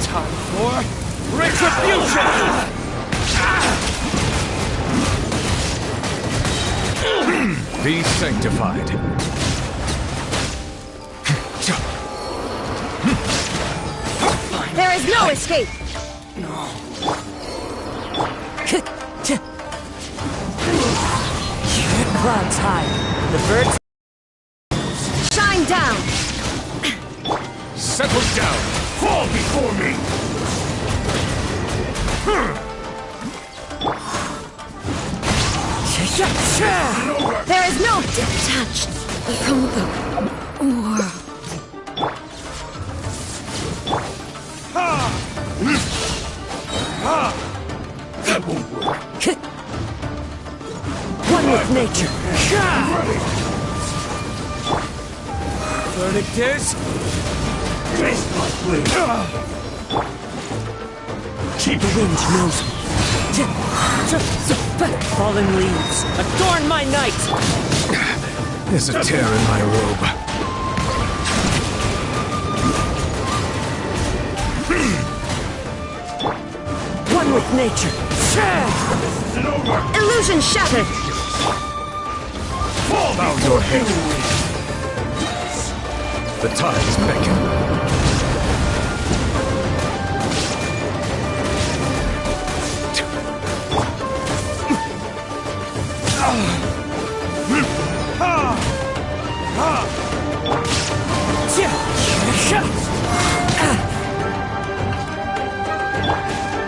Time for retribution! Be sanctified. There is no escape! Clouds high. The birds. Shine down! Settle down! Fall before me! There is no detached from the world. That won't work. One with nature. Verdict is... Taste my blade. Keep the wind knows me. Fallen leaves, adorn my night! There's a tear in my robe. One with nature. Illusion shattered! Bow your head. The tides beckon.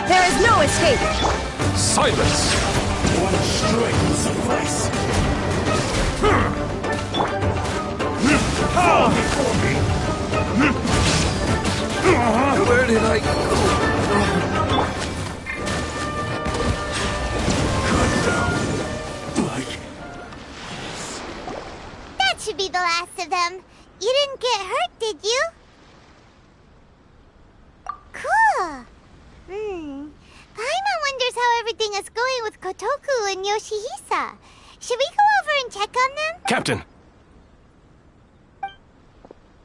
There is no escape! Silence! One string will suffice. Where did I go? Cut down. Like... That should be the last of them. You didn't get hurt, did you? Cool. Paimon wonders how everything is going with Kotoku and Yoshihisa. Should we go over and check on them? Captain!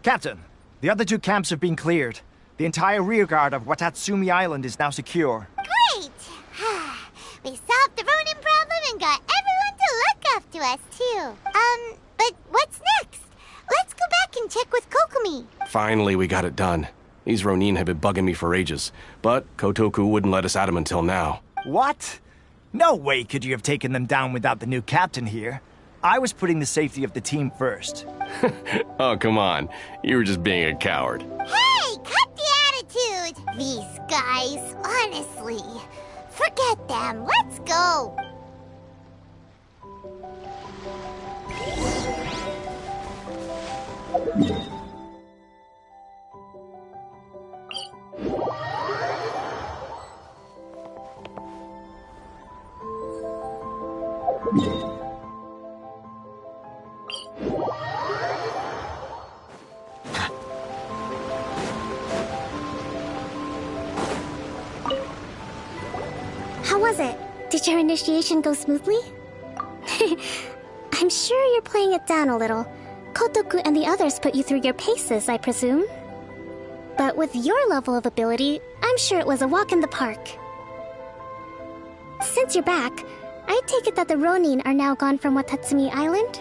Captain, the other two camps have been cleared. The entire rearguard of Watatsumi Island is now secure. Great! We solved the Ronin problem and got everyone to look up to us, too. But what's next? Let's go back and check with Kokumi. Finally, we got it done. These Ronin have been bugging me for ages, but Kotoku wouldn't let us at him until now. What? No way could you have taken them down without the new captain here. I was putting the safety of the team first. Oh, come on. You were just being a coward. Hey, cut the attitude! These guys, honestly. Forget them. Let's go. How was it? Did your initiation go smoothly? I'm sure you're playing it down a little. Kotoku and the others put you through your paces, I presume. But with your level of ability, I'm sure it was a walk in the park. Since you're back, I take it that the Ronin are now gone from Watatsumi Island?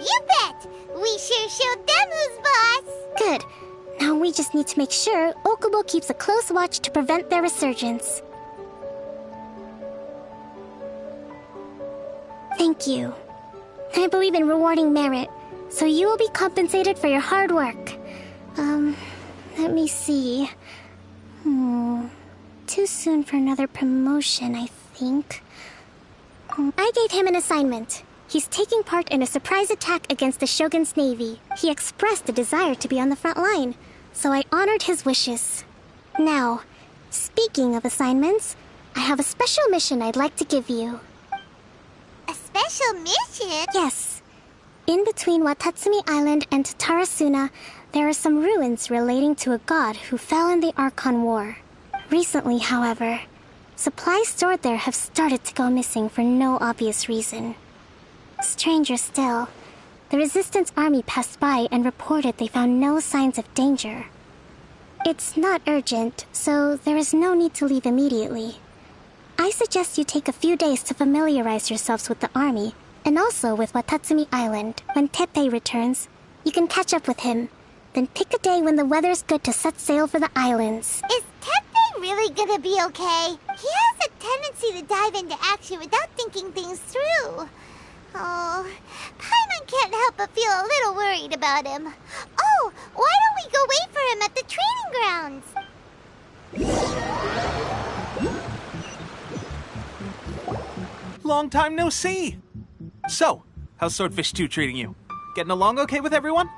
You bet! We sure showed them who's boss! Good. Now we just need to make sure Okubo keeps a close watch to prevent their resurgence. Thank you. I believe in rewarding merit, so you will be compensated for your hard work. Let me see. Too soon for another promotion, I think. I gave him an assignment. He's taking part in a surprise attack against the Shogun's navy. He expressed a desire to be on the front line, so I honored his wishes. Now, speaking of assignments, I have a special mission I'd like to give you. A special mission? Yes. In between Watatsumi Island and Tatarasuna, there are some ruins relating to a god who fell in the Archon War. Recently, however, supplies stored there have started to go missing for no obvious reason. Stranger still, the Resistance army passed by and reported they found no signs of danger. It's not urgent, so there is no need to leave immediately. I suggest you take a few days to familiarize yourselves with the army, and also with Watatsumi Island. When Teppei returns, you can catch up with him. Then pick a day when the weather's good to set sail for the islands. Is Teppei really gonna be okay? He has a tendency to dive into action without thinking things through. Oh, Paimon can't help but feel a little worried about him. Oh, why don't we go wait for him at the training grounds? Long time no see! So, how's Swordfish 2 treating you? Getting along okay with everyone?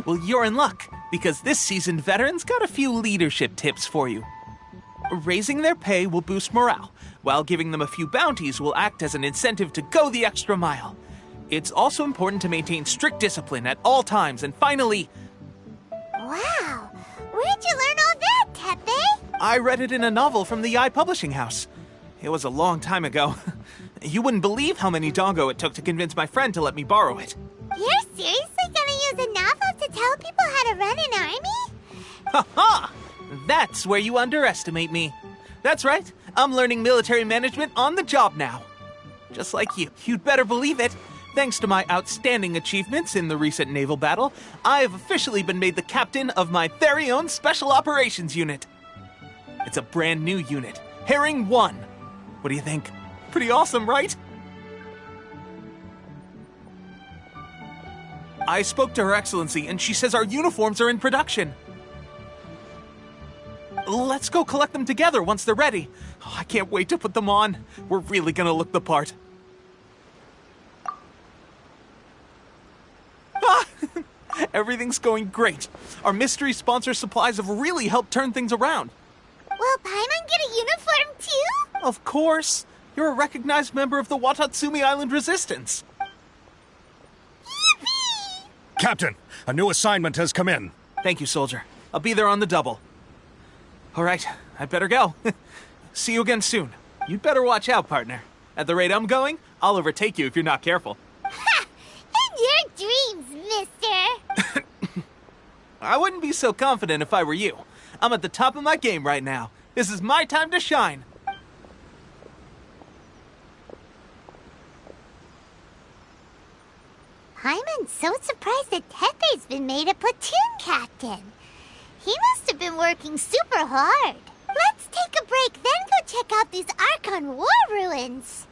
Well, you're in luck, because this seasoned veteran's got a few leadership tips for you. Raising their pay will boost morale, while giving them a few bounties will act as an incentive to go the extra mile. It's also important to maintain strict discipline at all times, and finally... Wow! Where'd you learn all that, Teppei? I read it in a novel from the Yae Publishing House. It was a long time ago. You wouldn't believe how many dongo it took to convince my friend to let me borrow it. You're seriously gonna use a novel to tell people how to run an army? Ha ha! That's where you underestimate me. That's right, I'm learning military management on the job now. Just like you. You'd better believe it. Thanks to my outstanding achievements in the recent naval battle, I have officially been made the captain of my very own Special Operations Unit. It's a brand new unit, Herring 1. What do you think? Pretty awesome, right? I spoke to Her Excellency, and she says our uniforms are in production. Let's go collect them together once they're ready. Oh, I can't wait to put them on. We're really gonna look the part. Ah! Everything's going great. Our mystery sponsor supplies have really helped turn things around. Will Paimon get a uniform too? Of course. You're a recognized member of the Watatsumi Island Resistance. Yippee! Captain, a new assignment has come in. Thank you, soldier. I'll be there on the double. All right, I better go. See you again soon. You'd better watch out, partner. At the rate I'm going, I'll overtake you if you're not careful. Ha! In your dreams, mister! I wouldn't be so confident if I were you. I'm at the top of my game right now. This is my time to shine. Paimon's so surprised that Teppei's been made a platoon captain. He must have been working super hard. Let's take a break, then go check out these Archon War ruins.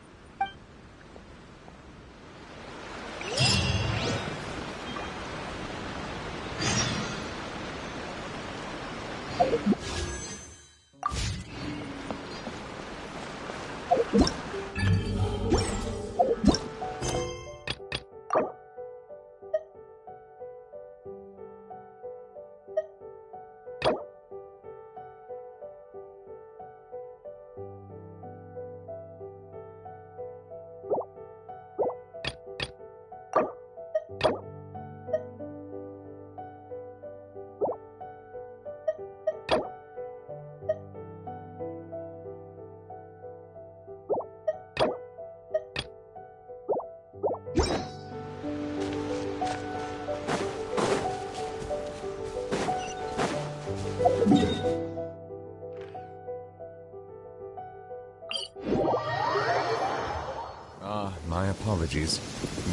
apologies.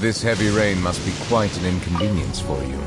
This heavy rain must be quite an inconvenience for you.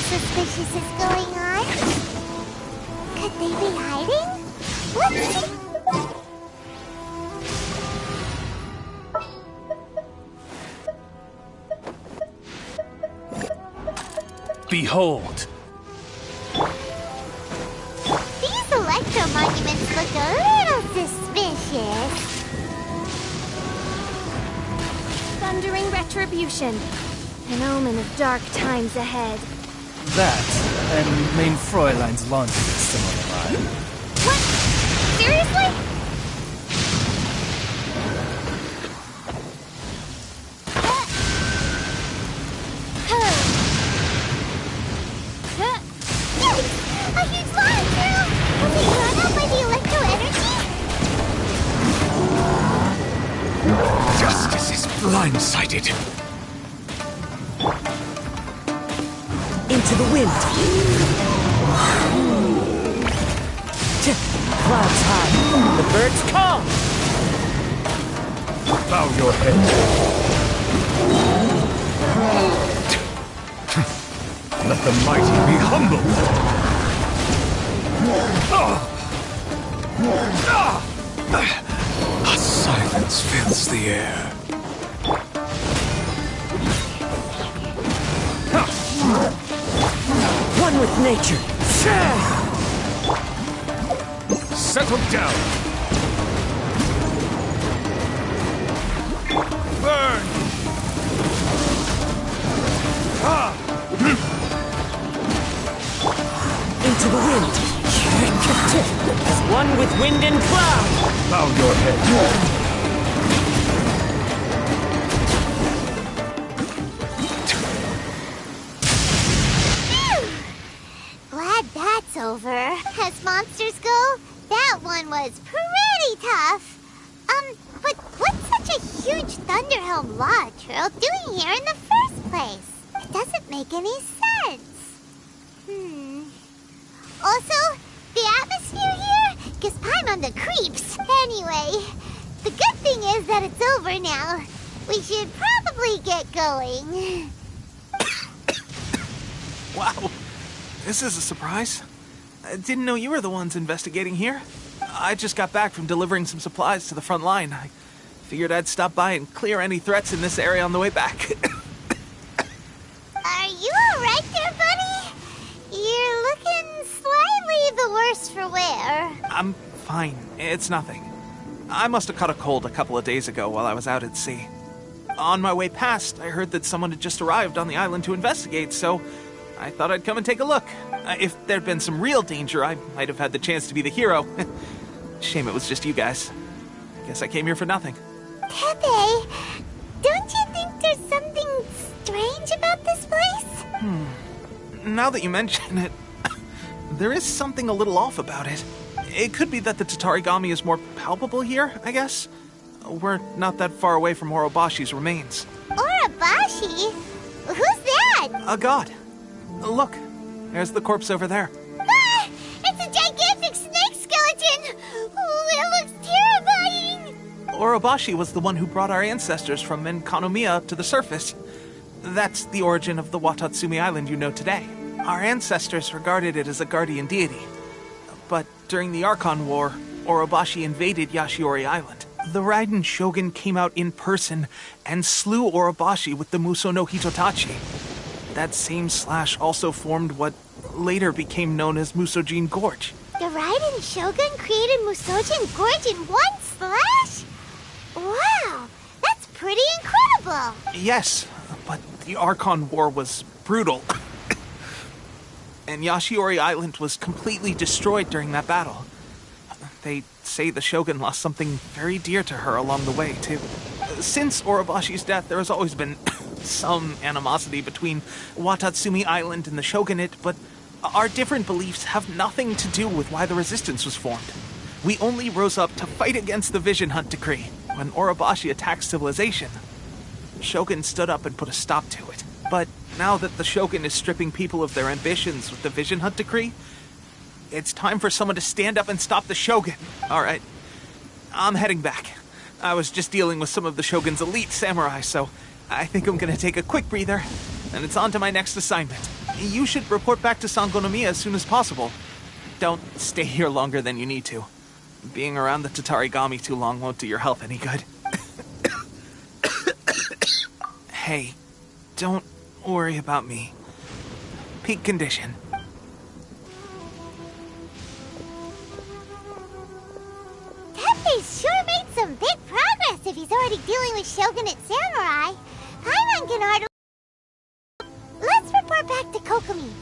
Suspicious is going on? Could they be hiding? What? Behold! These electro monuments look a little suspicious. Thundering retribution. An omen of dark times ahead. That, and main Fräulein's laundry system on the line. What? Seriously? A huge line, Drew! Was it drawn out by the electro energy? Justice is blindsided. Into the wind. Clouds high. The birds come. Bow your head. Let the mighty be humbled. A silence fills the air. One with nature. Settle down. Burn. Into the wind. As one with wind and cloud. Bow your head. Glad that's over. As monsters go, that one was pretty tough. But what's such a huge Thunderhelm Law Trail doing here in the first place? It doesn't make any sense. Also, the atmosphere here gives Paimon the creeps. Anyway, the good thing is that it's over now. We should probably get going. Wow. This is a surprise. I didn't know you were the ones investigating here. I just got back from delivering some supplies to the front line. I figured I'd stop by and clear any threats in this area on the way back. Are you alright there, buddy? You're looking slightly the worse for wear. I'm fine. It's nothing. I must have caught a cold a couple of days ago while I was out at sea. On my way past, I heard that someone had just arrived on the island to investigate, so I thought I'd come and take a look. If there'd been some real danger, I might have had the chance to be the hero. Shame it was just you guys. I guess I came here for nothing. Pepe, don't you think there's something strange about this place? Now that you mention it, there is something a little off about it. It could be that the Tatarigami is more palpable here, I guess. We're not that far away from Orobashi's remains. Orobashi? Who's that? A god. Look, there's the corpse over there. Ah! It's a gigantic snake skeleton! Oh, it looks terrifying! Orobashi was the one who brought our ancestors from Enkanomiya to the surface. That's the origin of the Watatsumi Island you know today. Our ancestors regarded it as a guardian deity. But during the Archon War, Orobashi invaded Yashiori Island. The Raiden Shogun came out in person and slew Orobashi with the Muso no Hitotachi. That same slash also formed what later became known as Musojin Gorge. The Raiden Shogun created Musojin Gorge in one slash? Wow, that's pretty incredible! Yes, But the Archon War was brutal. And Yashiori Island was completely destroyed during that battle. They say the Shogun lost something very dear to her along the way, too. Since Orobashi's death, there has always been some animosity between Watatsumi Island and the Shogunate, but our different beliefs have nothing to do with why the resistance was formed. We only rose up to fight against the Vision Hunt Decree. When Orobashi attacked civilization, Shogun stood up and put a stop to it. But now that the Shogun is stripping people of their ambitions with the Vision Hunt Decree, it's time for someone to stand up and stop the Shogun. All right, I'm heading back. I was just dealing with some of the Shogun's elite samurai, so I think I'm gonna take a quick breather, and it's on to my next assignment. You should report back to Sangonomiya as soon as possible. Don't stay here longer than you need to. Being around the Tatarigami too long won't do your health any good. Hey, don't worry about me. Peak condition. Teppei's sure made some big progress if he's already dealing with Shogunate samurai. Paimon can hardly... Let's report back to Kokomi.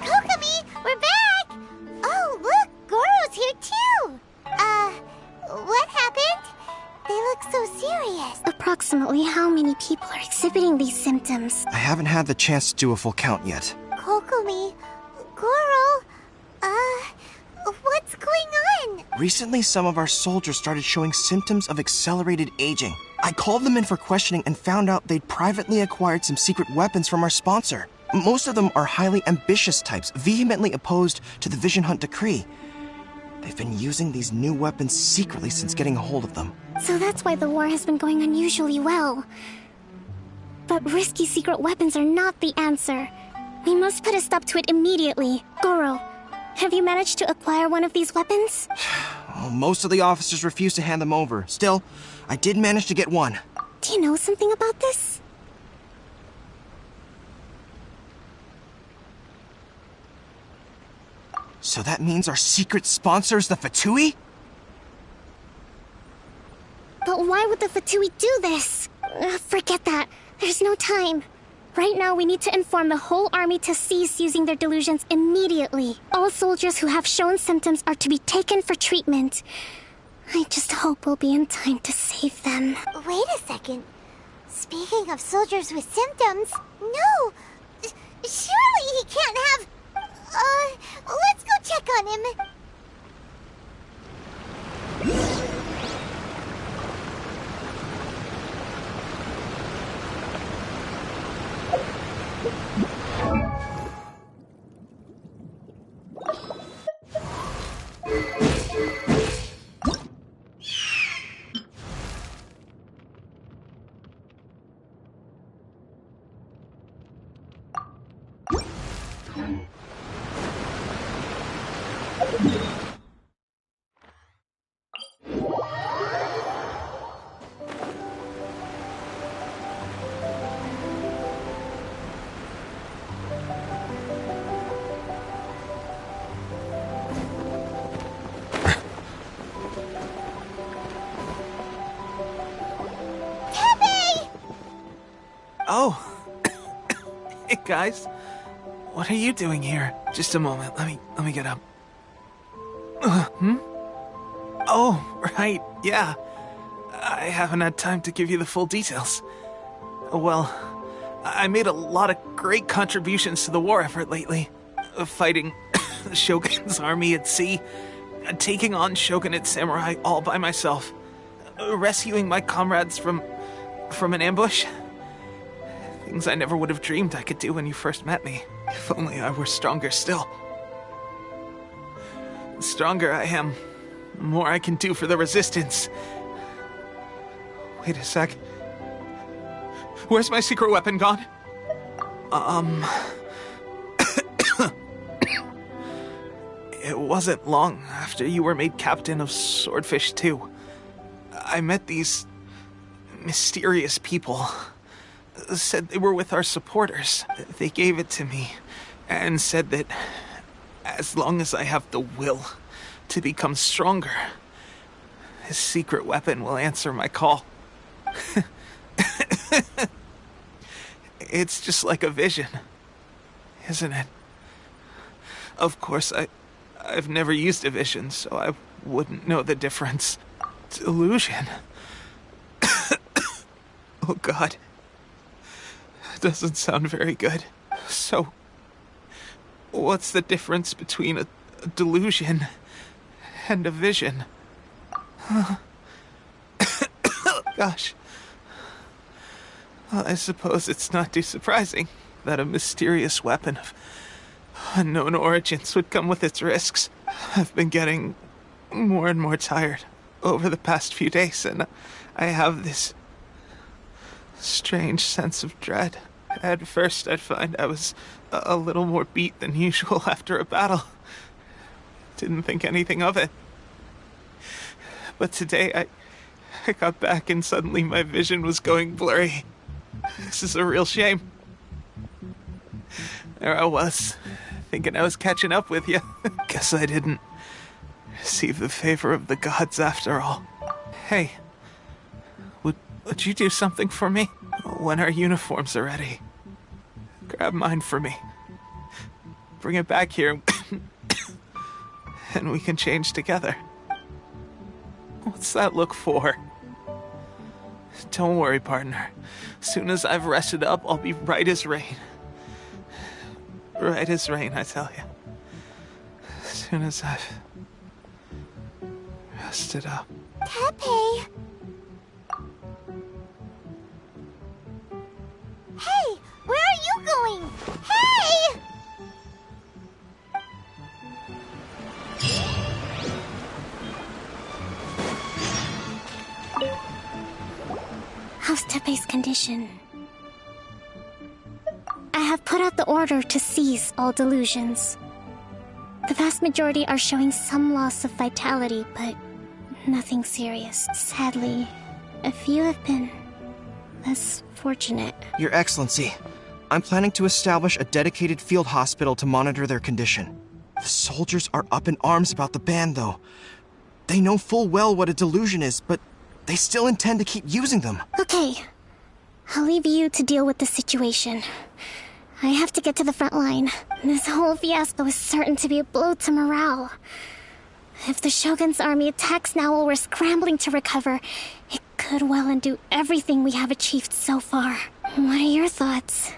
Kokomi, we're back! Oh, look, Goro's here too! What happened? They look so serious. Approximately how many people are exhibiting these symptoms? I haven't had the chance to do a full count yet. Kokomi, Goro, what's going on? Recently, some of our soldiers started showing symptoms of accelerated aging. I called them in for questioning and found out they'd privately acquired some secret weapons from our sponsor. Most of them are highly ambitious types, vehemently opposed to the Vision Hunt Decree. They've been using these new weapons secretly since getting a hold of them. So that's why the war has been going unusually well. But risky secret weapons are not the answer. We must put a stop to it immediately. Goro, have you managed to acquire one of these weapons? Well, most of the officers refuse to hand them over. Still, I did manage to get one. Do you know something about this? So that means our secret sponsor is the Fatui? But why would the Fatui do this? Forget that. There's no time. Right now, we need to inform the whole army to cease using their delusions immediately. All soldiers who have shown symptoms are to be taken for treatment. I just hope we'll be in time to save them. Wait a second. Speaking of soldiers with symptoms, no! Surely he can't have... let's go check on him. Oh. Hey, guys. What are you doing here? Just a moment. Let me get up. Oh, right. Yeah. I haven't had time to give you the full details. Well, I made a lot of great contributions to the war effort lately. Fighting the Shogun's army at sea, taking on Shogunate samurai all by myself, rescuing my comrades from an ambush. Things I never would have dreamed I could do when you first met me. If only I were stronger still. The stronger I am, the more I can do for the Resistance. Wait a sec. Where's my secret weapon gone? It wasn't long after you were made captain of Swordfish 2. I met these mysterious people. Said they were with our supporters. They gave it to me and said that as long as I have the will to become stronger, his secret weapon will answer my call. It's just like a vision, isn't it? Of course, I've never used a vision, so I wouldn't know the difference. Delusion. Oh God. Doesn't sound very good. So, what's the difference between a delusion and a vision? Gosh. Well, I suppose it's not too surprising that a mysterious weapon of unknown origins would come with its risks. I've been getting more and more tired over the past few days, and I have this strange sense of dread. At first, I'd find I was a little more beat than usual after a battle. Didn't think anything of it. But today, I got back and suddenly my vision was going blurry. This is a real shame. There I was, thinking I was catching up with you. Guess I didn't receive the favor of the gods after all. Hey, would you do something for me? When our uniforms are ready, grab mine for me. Bring it back here, and we can change together. What's that look for? Don't worry, partner. Soon as I've rested up, I'll be right as rain. Right as rain, I tell you. Soon as I've rested up. Tepe! Hey! Where are you going? Hey! How's Tepe's condition? I have put out the order to seize all delusions. The vast majority are showing some loss of vitality, but nothing serious. Sadly, a few have been less fortunate. Your Excellency, I'm planning to establish a dedicated field hospital to monitor their condition. The soldiers are up in arms about the ban, though. They know full well what a delusion is, but they still intend to keep using them. Okay, I'll leave you to deal with the situation. I have to get to the front line. This whole fiasco is certain to be a blow to morale. If the Shogun's army attacks now while we're scrambling to recover, it could well undo everything we have achieved so far. What are your thoughts?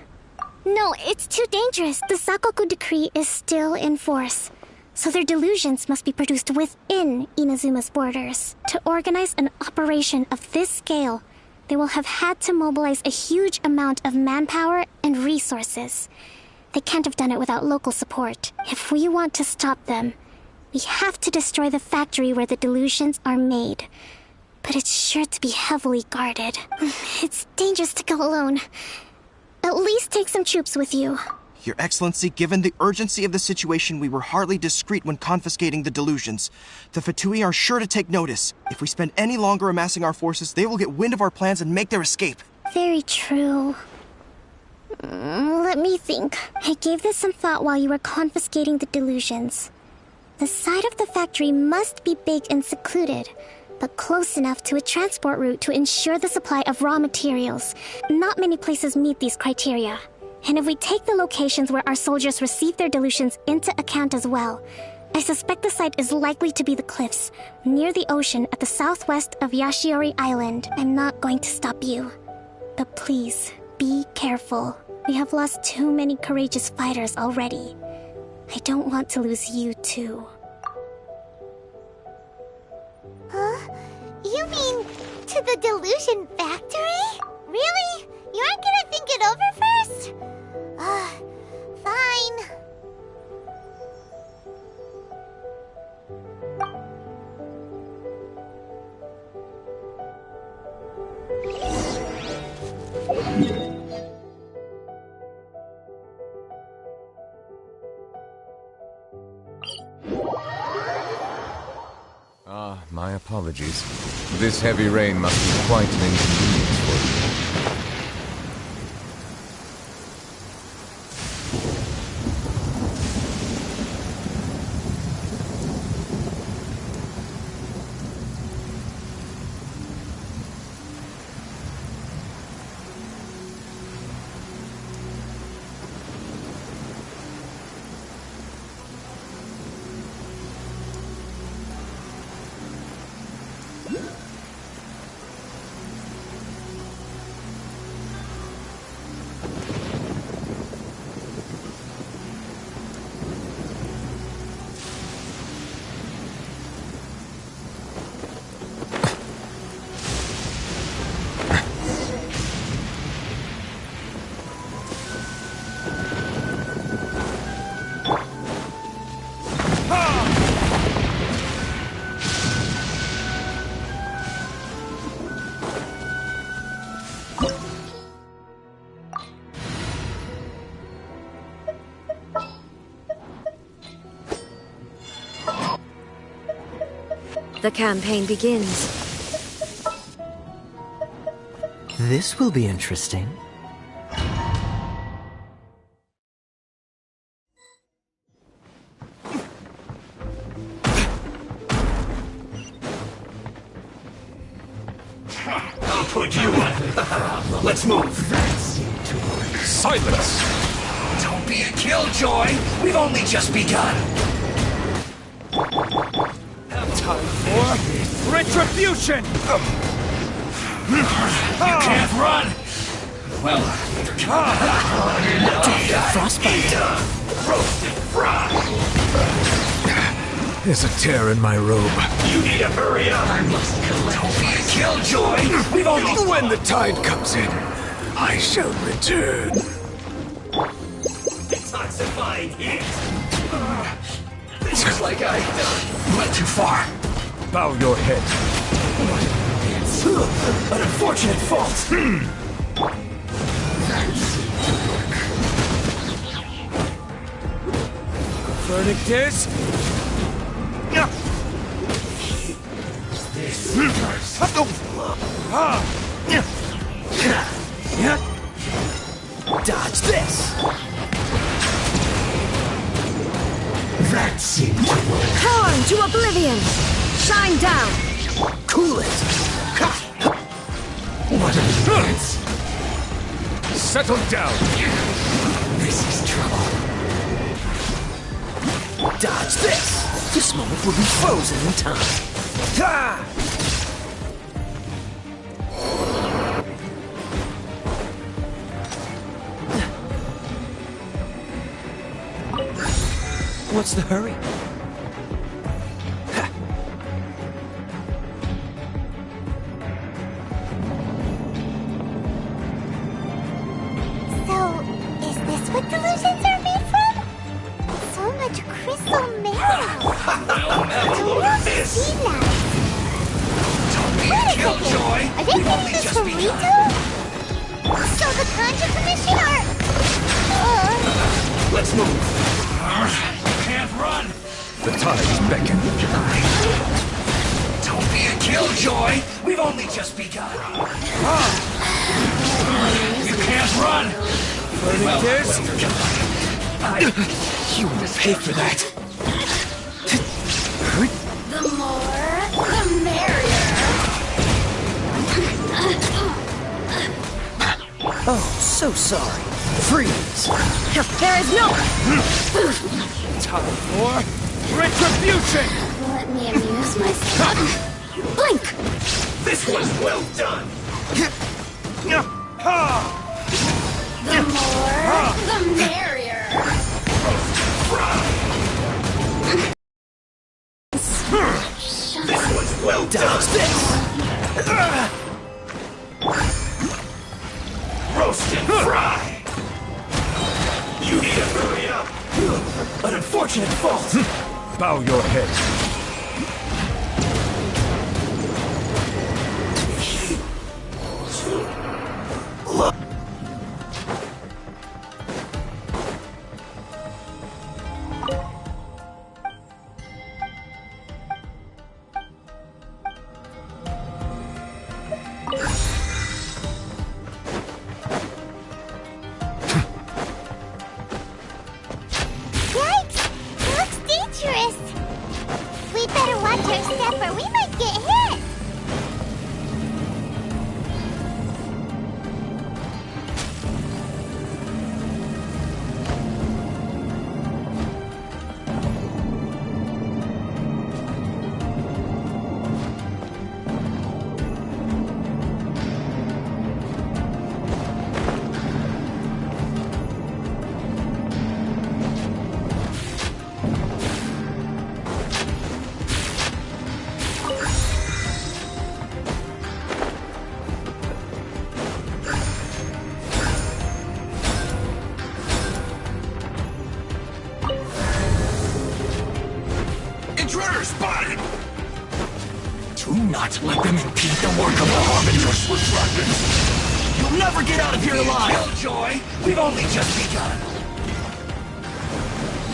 No, it's too dangerous. The Sakoku decree is still in force, so their delusions must be produced within Inazuma's borders. To organize an operation of this scale, they will have had to mobilize a huge amount of manpower and resources. They can't have done it without local support. If we want to stop them, we have to destroy the factory where the delusions are made. But it's sure to be heavily guarded. It's dangerous to go alone. At least take some troops with you. Your Excellency, given the urgency of the situation, we were hardly discreet when confiscating the delusions. The Fatui are sure to take notice. If we spend any longer amassing our forces, they will get wind of our plans and make their escape. Very true. Let me think. I gave this some thought while you were confiscating the delusions. The side of the factory must be big and secluded, but close enough to a transport route to ensure the supply of raw materials. Not many places meet these criteria. And if we take the locations where our soldiers receive their delusions into account as well, I suspect the site is likely to be the cliffs, near the ocean at the southwest of Yashiori Island. I'm not going to stop you. But please, be careful. We have lost too many courageous fighters already. I don't want to lose you too. Huh? You mean to the delusion factory? Really? You aren't gonna think it over first? Fine. my apologies. This heavy rain must be quite an inconvenience for you. The campaign begins. This will be interesting. I'll put you on. Let's move. Silence! Don't be a killjoy! We've only just begun! Time for retribution! You can't run! Well, frostbite. Roasted fry! There's a tear in my robe. You need to hurry up! I must collect. Don't be a killjoy! We've only... When the tide comes in, I shall return. Detoxifying heat! This is like I went too far. Bow your head. An unfortunate fault. Verdict is... This hurts. Dodge this! That seemed to work. Torn to oblivion! Shine down! Cool it! What a chance! Settle down! This is trouble. Dodge this! This moment will be frozen in time. Ha! What's the hurry? So, is this what delusions are made from? So much crystal marrow. Look at this! Don't be a killjoy! Are they getting this from Rito? So the Conjure Commission are... Let's move. Can't run! The tides beckon. Don't be a killjoy! We've only just begun. You can't run! Verdict is... You will pay for that. The more, the merrier! Oh, so sorry. Freeze! There is no... Time for retribution! Let me amuse myself. Blink! This was well done! The more, the merrier! This was well done! Roast and fry! You need to hurry up! An unfortunate fault! Bow your head. not let them impede the work of the Harbingers with weapons. You'll never get out of here alive. Killjoy, we've only just begun.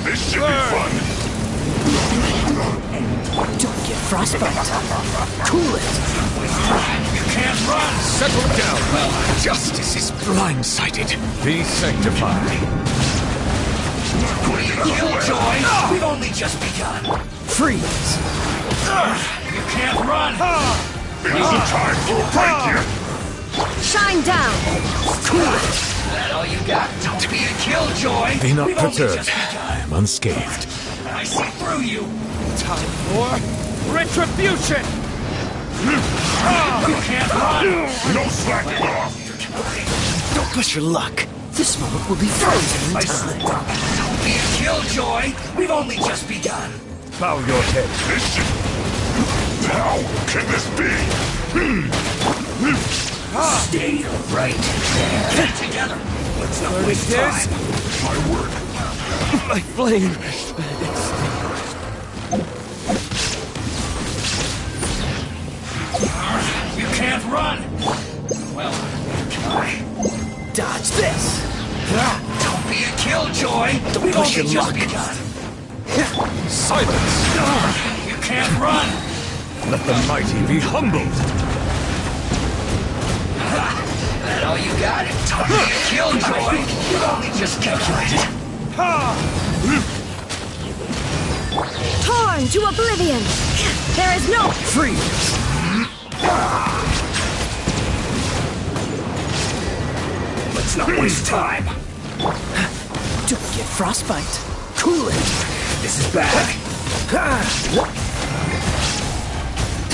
This should be fun. Don't get frostbite. Cool it. You can't run. Settle down. Justice is blindsided. Be sanctified. Killjoy, we've only just begun. Freeze. You can't run. It isn't time for a break yet. Shine down. Cool it. That all you got? Don't be a killjoy. Be not We've only perturbed. just begun. I am unscathed. I see through you. Time for retribution! You can't run. No slacking off. Don't push your luck. This moment will be frozen in I time. slipped up. Don't be a killjoy. We've only just begun. Bow your head. This should... How can this be? Stay right there. Get together. Let's not waste time. My word. My flame. You can't run. Well, try. Dodge this. Don't be a killjoy. Don't We've push only your just luck. begun. Silence! You can't run. Let the mighty be humbled. That all you got? Don't be a killjoy. You've only just calculated. Torn to oblivion. There is no Freeze. Let's not waste time. Don't get frostbite. Cool it. This is bad.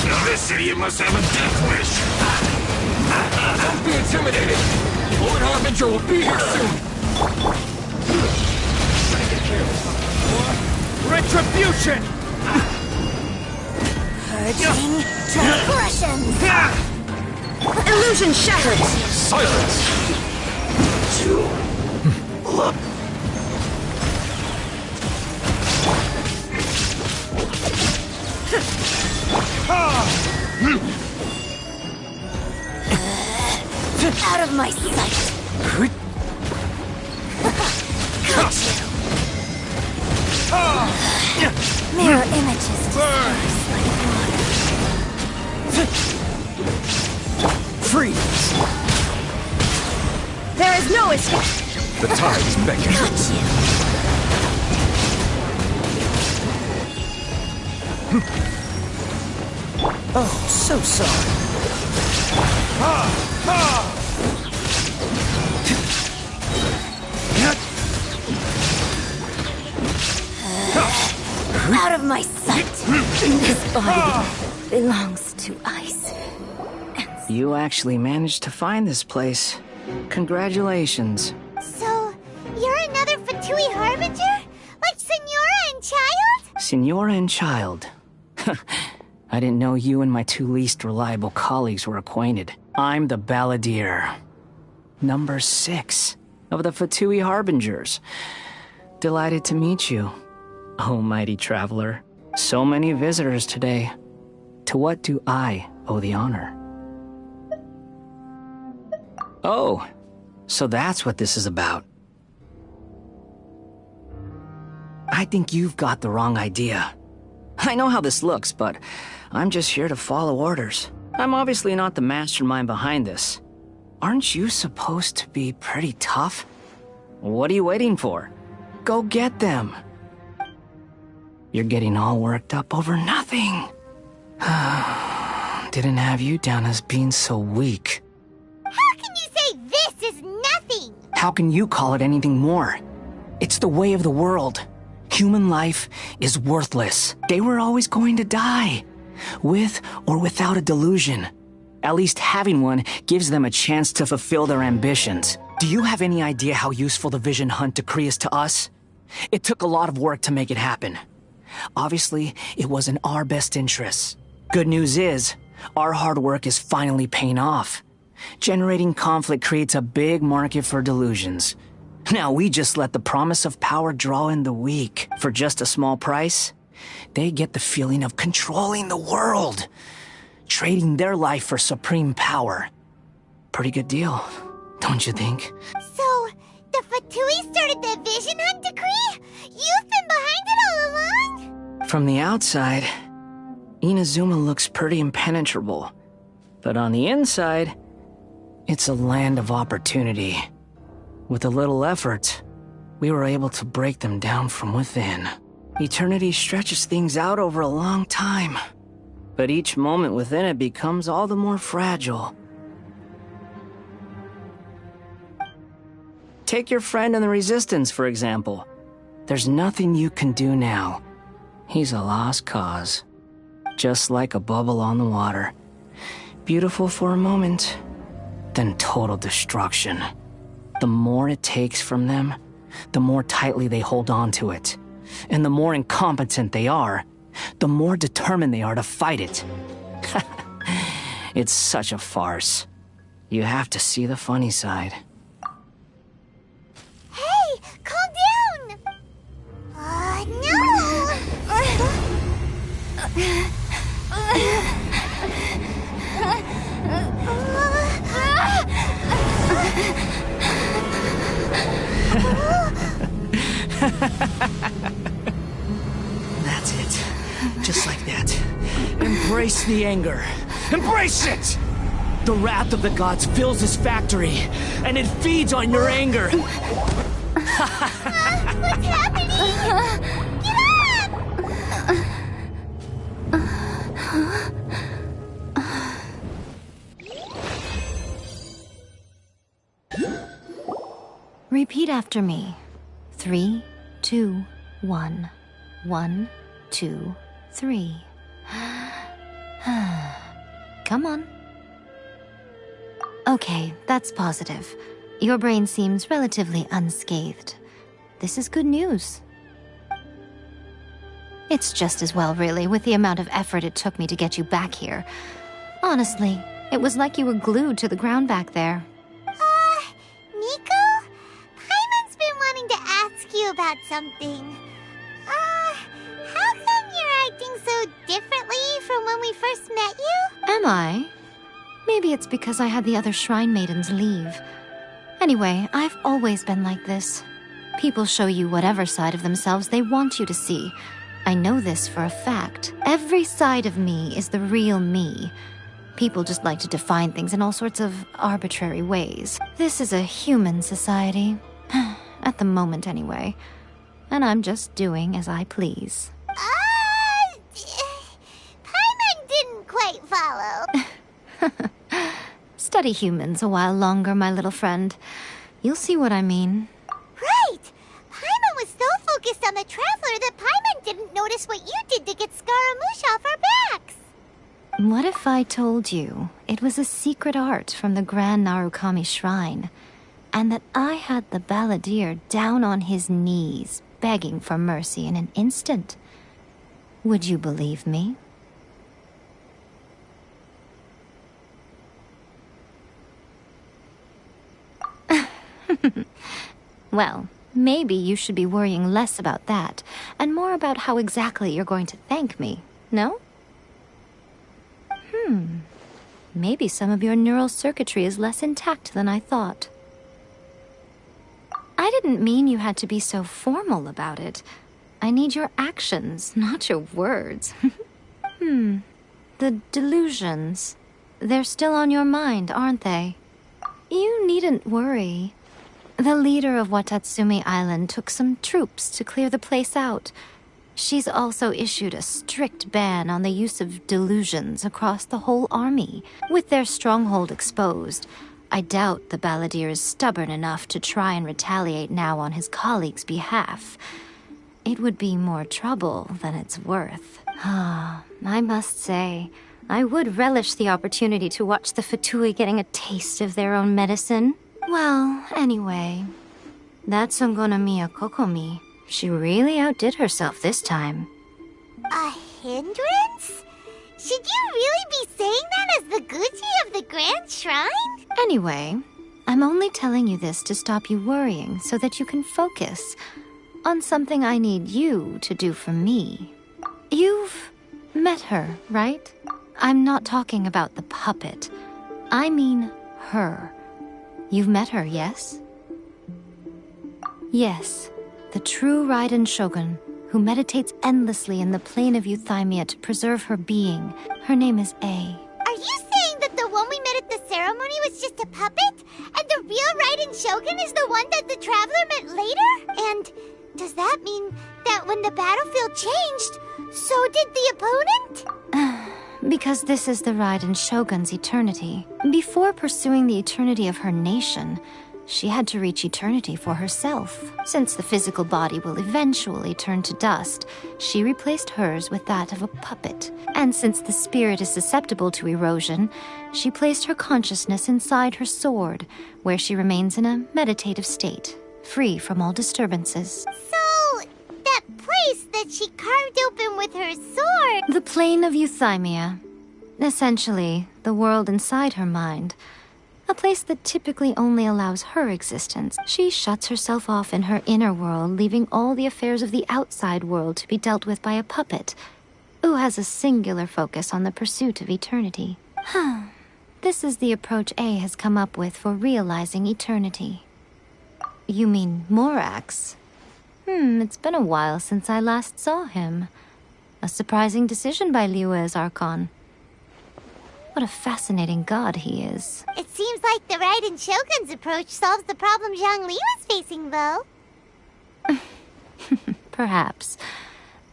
Now this idiot must have a death wish. Don't be intimidated. Lord Harbinger will be here soon. Retribution! purging transgression. Illusion shattered. Silence! Look. Out of my sight. Got you. Mirror images disperse like water. Freeze. There is no escape. The tide is beckoning. Got you. Oh, so sorry. Out of my sight. This body belongs to ice. You actually managed to find this place. Congratulations. So, you're another Fatui Harbinger? Like Senora and Child? Senora and Child. I didn't know you and my two least reliable colleagues were acquainted. I'm the Balladeer. Number 6 of the Fatui Harbingers. Delighted to meet you, oh mighty traveler. So many visitors today. To what do I owe the honor? Oh, so that's what this is about. I think you've got the wrong idea. I know how this looks, but I'm just here to follow orders. I'm obviously not the mastermind behind this. Aren't you supposed to be pretty tough? What are you waiting for? Go get them. You're getting all worked up over nothing. Didn't have you down as being so weak. How can you say this is nothing? How can you call it anything more? It's the way of the world. Human life is worthless. They were always going to die, with or without a delusion. At least having one gives them a chance to fulfill their ambitions. Do you have any idea how useful the Vision Hunt decree is to us? It took a lot of work to make it happen. Obviously, it was in our best interests. Good news is, our hard work is finally paying off. Generating conflict creates a big market for delusions. Now we just let the promise of power draw in the weak. For just a small price, they get the feeling of controlling the world. trading their life for supreme power. Pretty good deal, don't you think? So, the Fatui started the Vision Hunt decree? You've been behind it all along? From the outside, Inazuma looks pretty impenetrable. But on the inside, it's a land of opportunity. With a little effort, we were able to break them down from within. Eternity stretches things out over a long time, but each moment within it becomes all the more fragile. Take your friend in the Resistance, for example. There's nothing you can do now. He's a lost cause. Just like a bubble on the water. Beautiful for a moment, then total destruction. The more it takes from them, the more tightly they hold on to it. And the more incompetent they are, the more determined they are to fight it. It's such a farce. You have to see the funny side. Hey, calm down! No! That's it. Just like that. Embrace the anger. Embrace it! The wrath of the gods fills this factory, and it feeds on your anger. What's happening? Get Repeat after me. 3, 2, 1. 1, 2, 3. Come on. Okay, that's positive. Your brain seems relatively unscathed. This is good news. It's just as well, really, with the amount of effort it took me to get you back here. Honestly, it was like you were glued to the ground back there. Nico? Paimon's been wanting to ask you about something. How come you're acting so differently from when we first met you? Am I? Maybe it's because I had the other Shrine Maidens leave. Anyway, I've always been like this. People show you whatever side of themselves they want you to see. I know this for a fact. Every side of me is the real me. People just like to define things in all sorts of arbitrary ways. This is a human society. At the moment, anyway. And I'm just doing as I please. Paimon didn't quite follow. Study humans a while longer, my little friend. You'll see what I mean. Right! Paimon was so focused on the Traveler that Paimon didn't notice what you did to get Scaramouche off our backs. What if I told you it was a secret art from the Grand Narukami Shrine, and that I had the balladeer down on his knees, begging for mercy in an instant? Would you believe me? Well, maybe you should be worrying less about that, and more about how exactly you're going to thank me, no? Maybe some of your neural circuitry is less intact than I thought. I didn't mean you had to be so formal about it. I need your actions, not your words. The delusions. They're still on your mind, aren't they? You needn't worry. The leader of Watatsumi Island took some troops to clear the place out. She's also issued a strict ban on the use of delusions across the whole army. With their stronghold exposed, I doubt the balladeer is stubborn enough to try and retaliate now on his colleagues' behalf. It would be more trouble than it's worth. I must say, I would relish the opportunity to watch the Fatui getting a taste of their own medicine. Well, anyway, that's Ungonomiya Kokomi. She really outdid herself this time. A hindrance? Should you really be saying that as the Gucci of the Grand Shrine? Anyway, I'm only telling you this to stop you worrying so that you can focus on something I need you to do for me. You've met her, right? I'm not talking about the puppet. I mean her. You've met her, yes? Yes, the true Raiden Shogun, who meditates endlessly in the plane of Euthymia to preserve her being. Her name is A. Are you saying that the one we met at the ceremony was just a puppet? And the real Raiden Shogun is the one that the Traveler met later? And does that mean that when the battlefield changed, so did the opponent? Because this is the Raiden Shogun's eternity. Before pursuing the eternity of her nation, she had to reach eternity for herself. Since the physical body will eventually turn to dust, she replaced hers with that of a puppet. And since the spirit is susceptible to erosion, she placed her consciousness inside her sword, where she remains in a meditative state, free from all disturbances. So, that place that she carved open with her sword... The plane of Euthymia. Essentially, the world inside her mind. A place that typically only allows her existence. She shuts herself off in her inner world, leaving all the affairs of the outside world to be dealt with by a puppet, who has a singular focus on the pursuit of eternity. This is the approach A has come up with for realizing eternity. You mean Morax? It's been a while since I last saw him. A surprising decision by Liyue's Archon. What a fascinating god he is. It seems like the Raiden Shogun's approach solves the problem Zhongli was facing, though. Perhaps.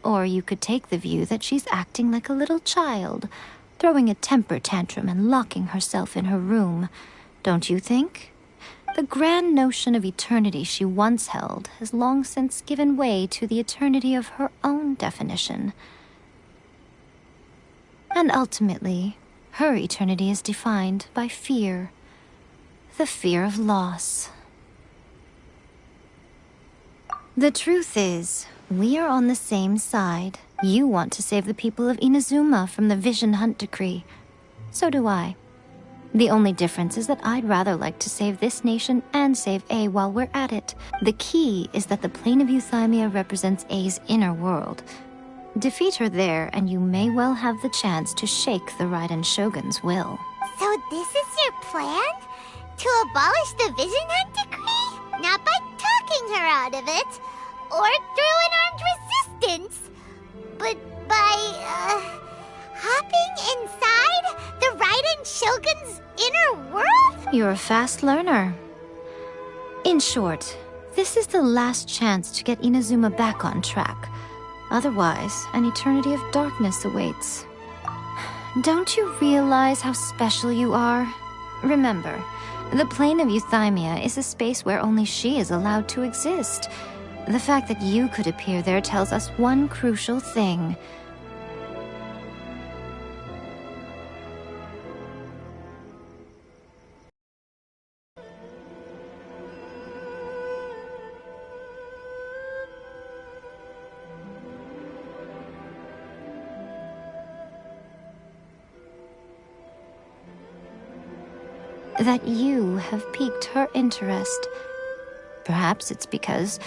Or you could take the view that she's acting like a little child, throwing a temper tantrum and locking herself in her room. Don't you think? The grand notion of eternity she once held has long since given way to the eternity of her own definition. And ultimately, her eternity is defined by fear. The fear of loss. The truth is, we are on the same side. You want to save the people of Inazuma from the Vision Hunt decree. So do I. The only difference is that I'd rather like to save this nation and save A while we're at it. The key is that the plane of Euthymia represents A's inner world. Defeat her there, and you may well have the chance to shake the Raiden Shogun's will. So this is your plan? To abolish the Vision Hunt decree? Not by talking her out of it, or through an armed resistance, but by, hopping inside the Raiden Shogun's inner world? You're a fast learner. In short, this is the last chance to get Inazuma back on track. Otherwise, an eternity of darkness awaits. Don't you realize how special you are? Remember, the plane of Euthymia is a space where only she is allowed to exist. The fact that you could appear there tells us one crucial thing. That you have piqued her interest. Perhaps it's because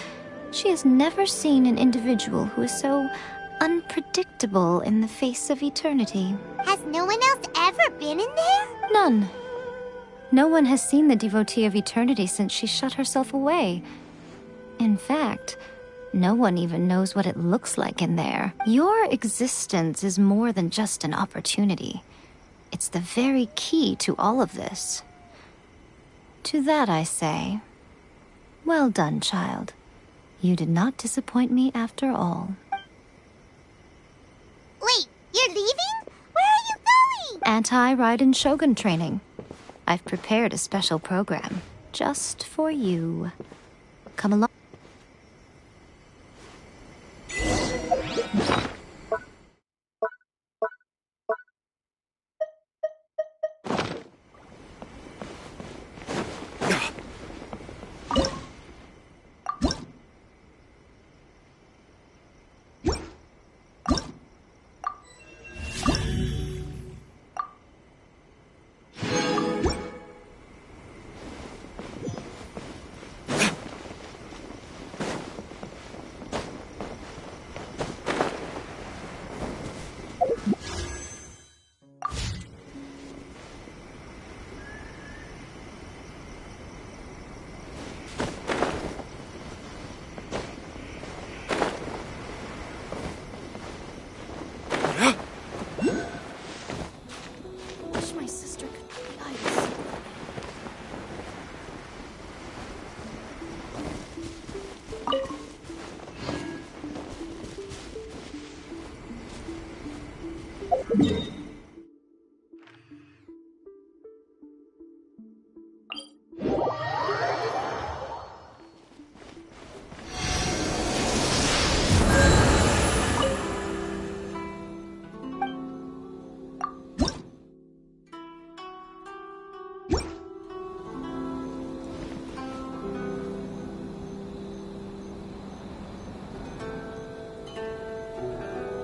she has never seen an individual who is so unpredictable in the face of eternity. Has no one else ever been in there? None. No one has seen the devotee of eternity since she shut herself away. In fact, no one even knows what it looks like in there. Your existence is more than just an opportunity. It's the very key to all of this. To that I say, well done, child. You did not disappoint me after all. Wait, you're leaving? Where are you going? Anti-Raiden Shogun training. I've prepared a special program just for you. Come along.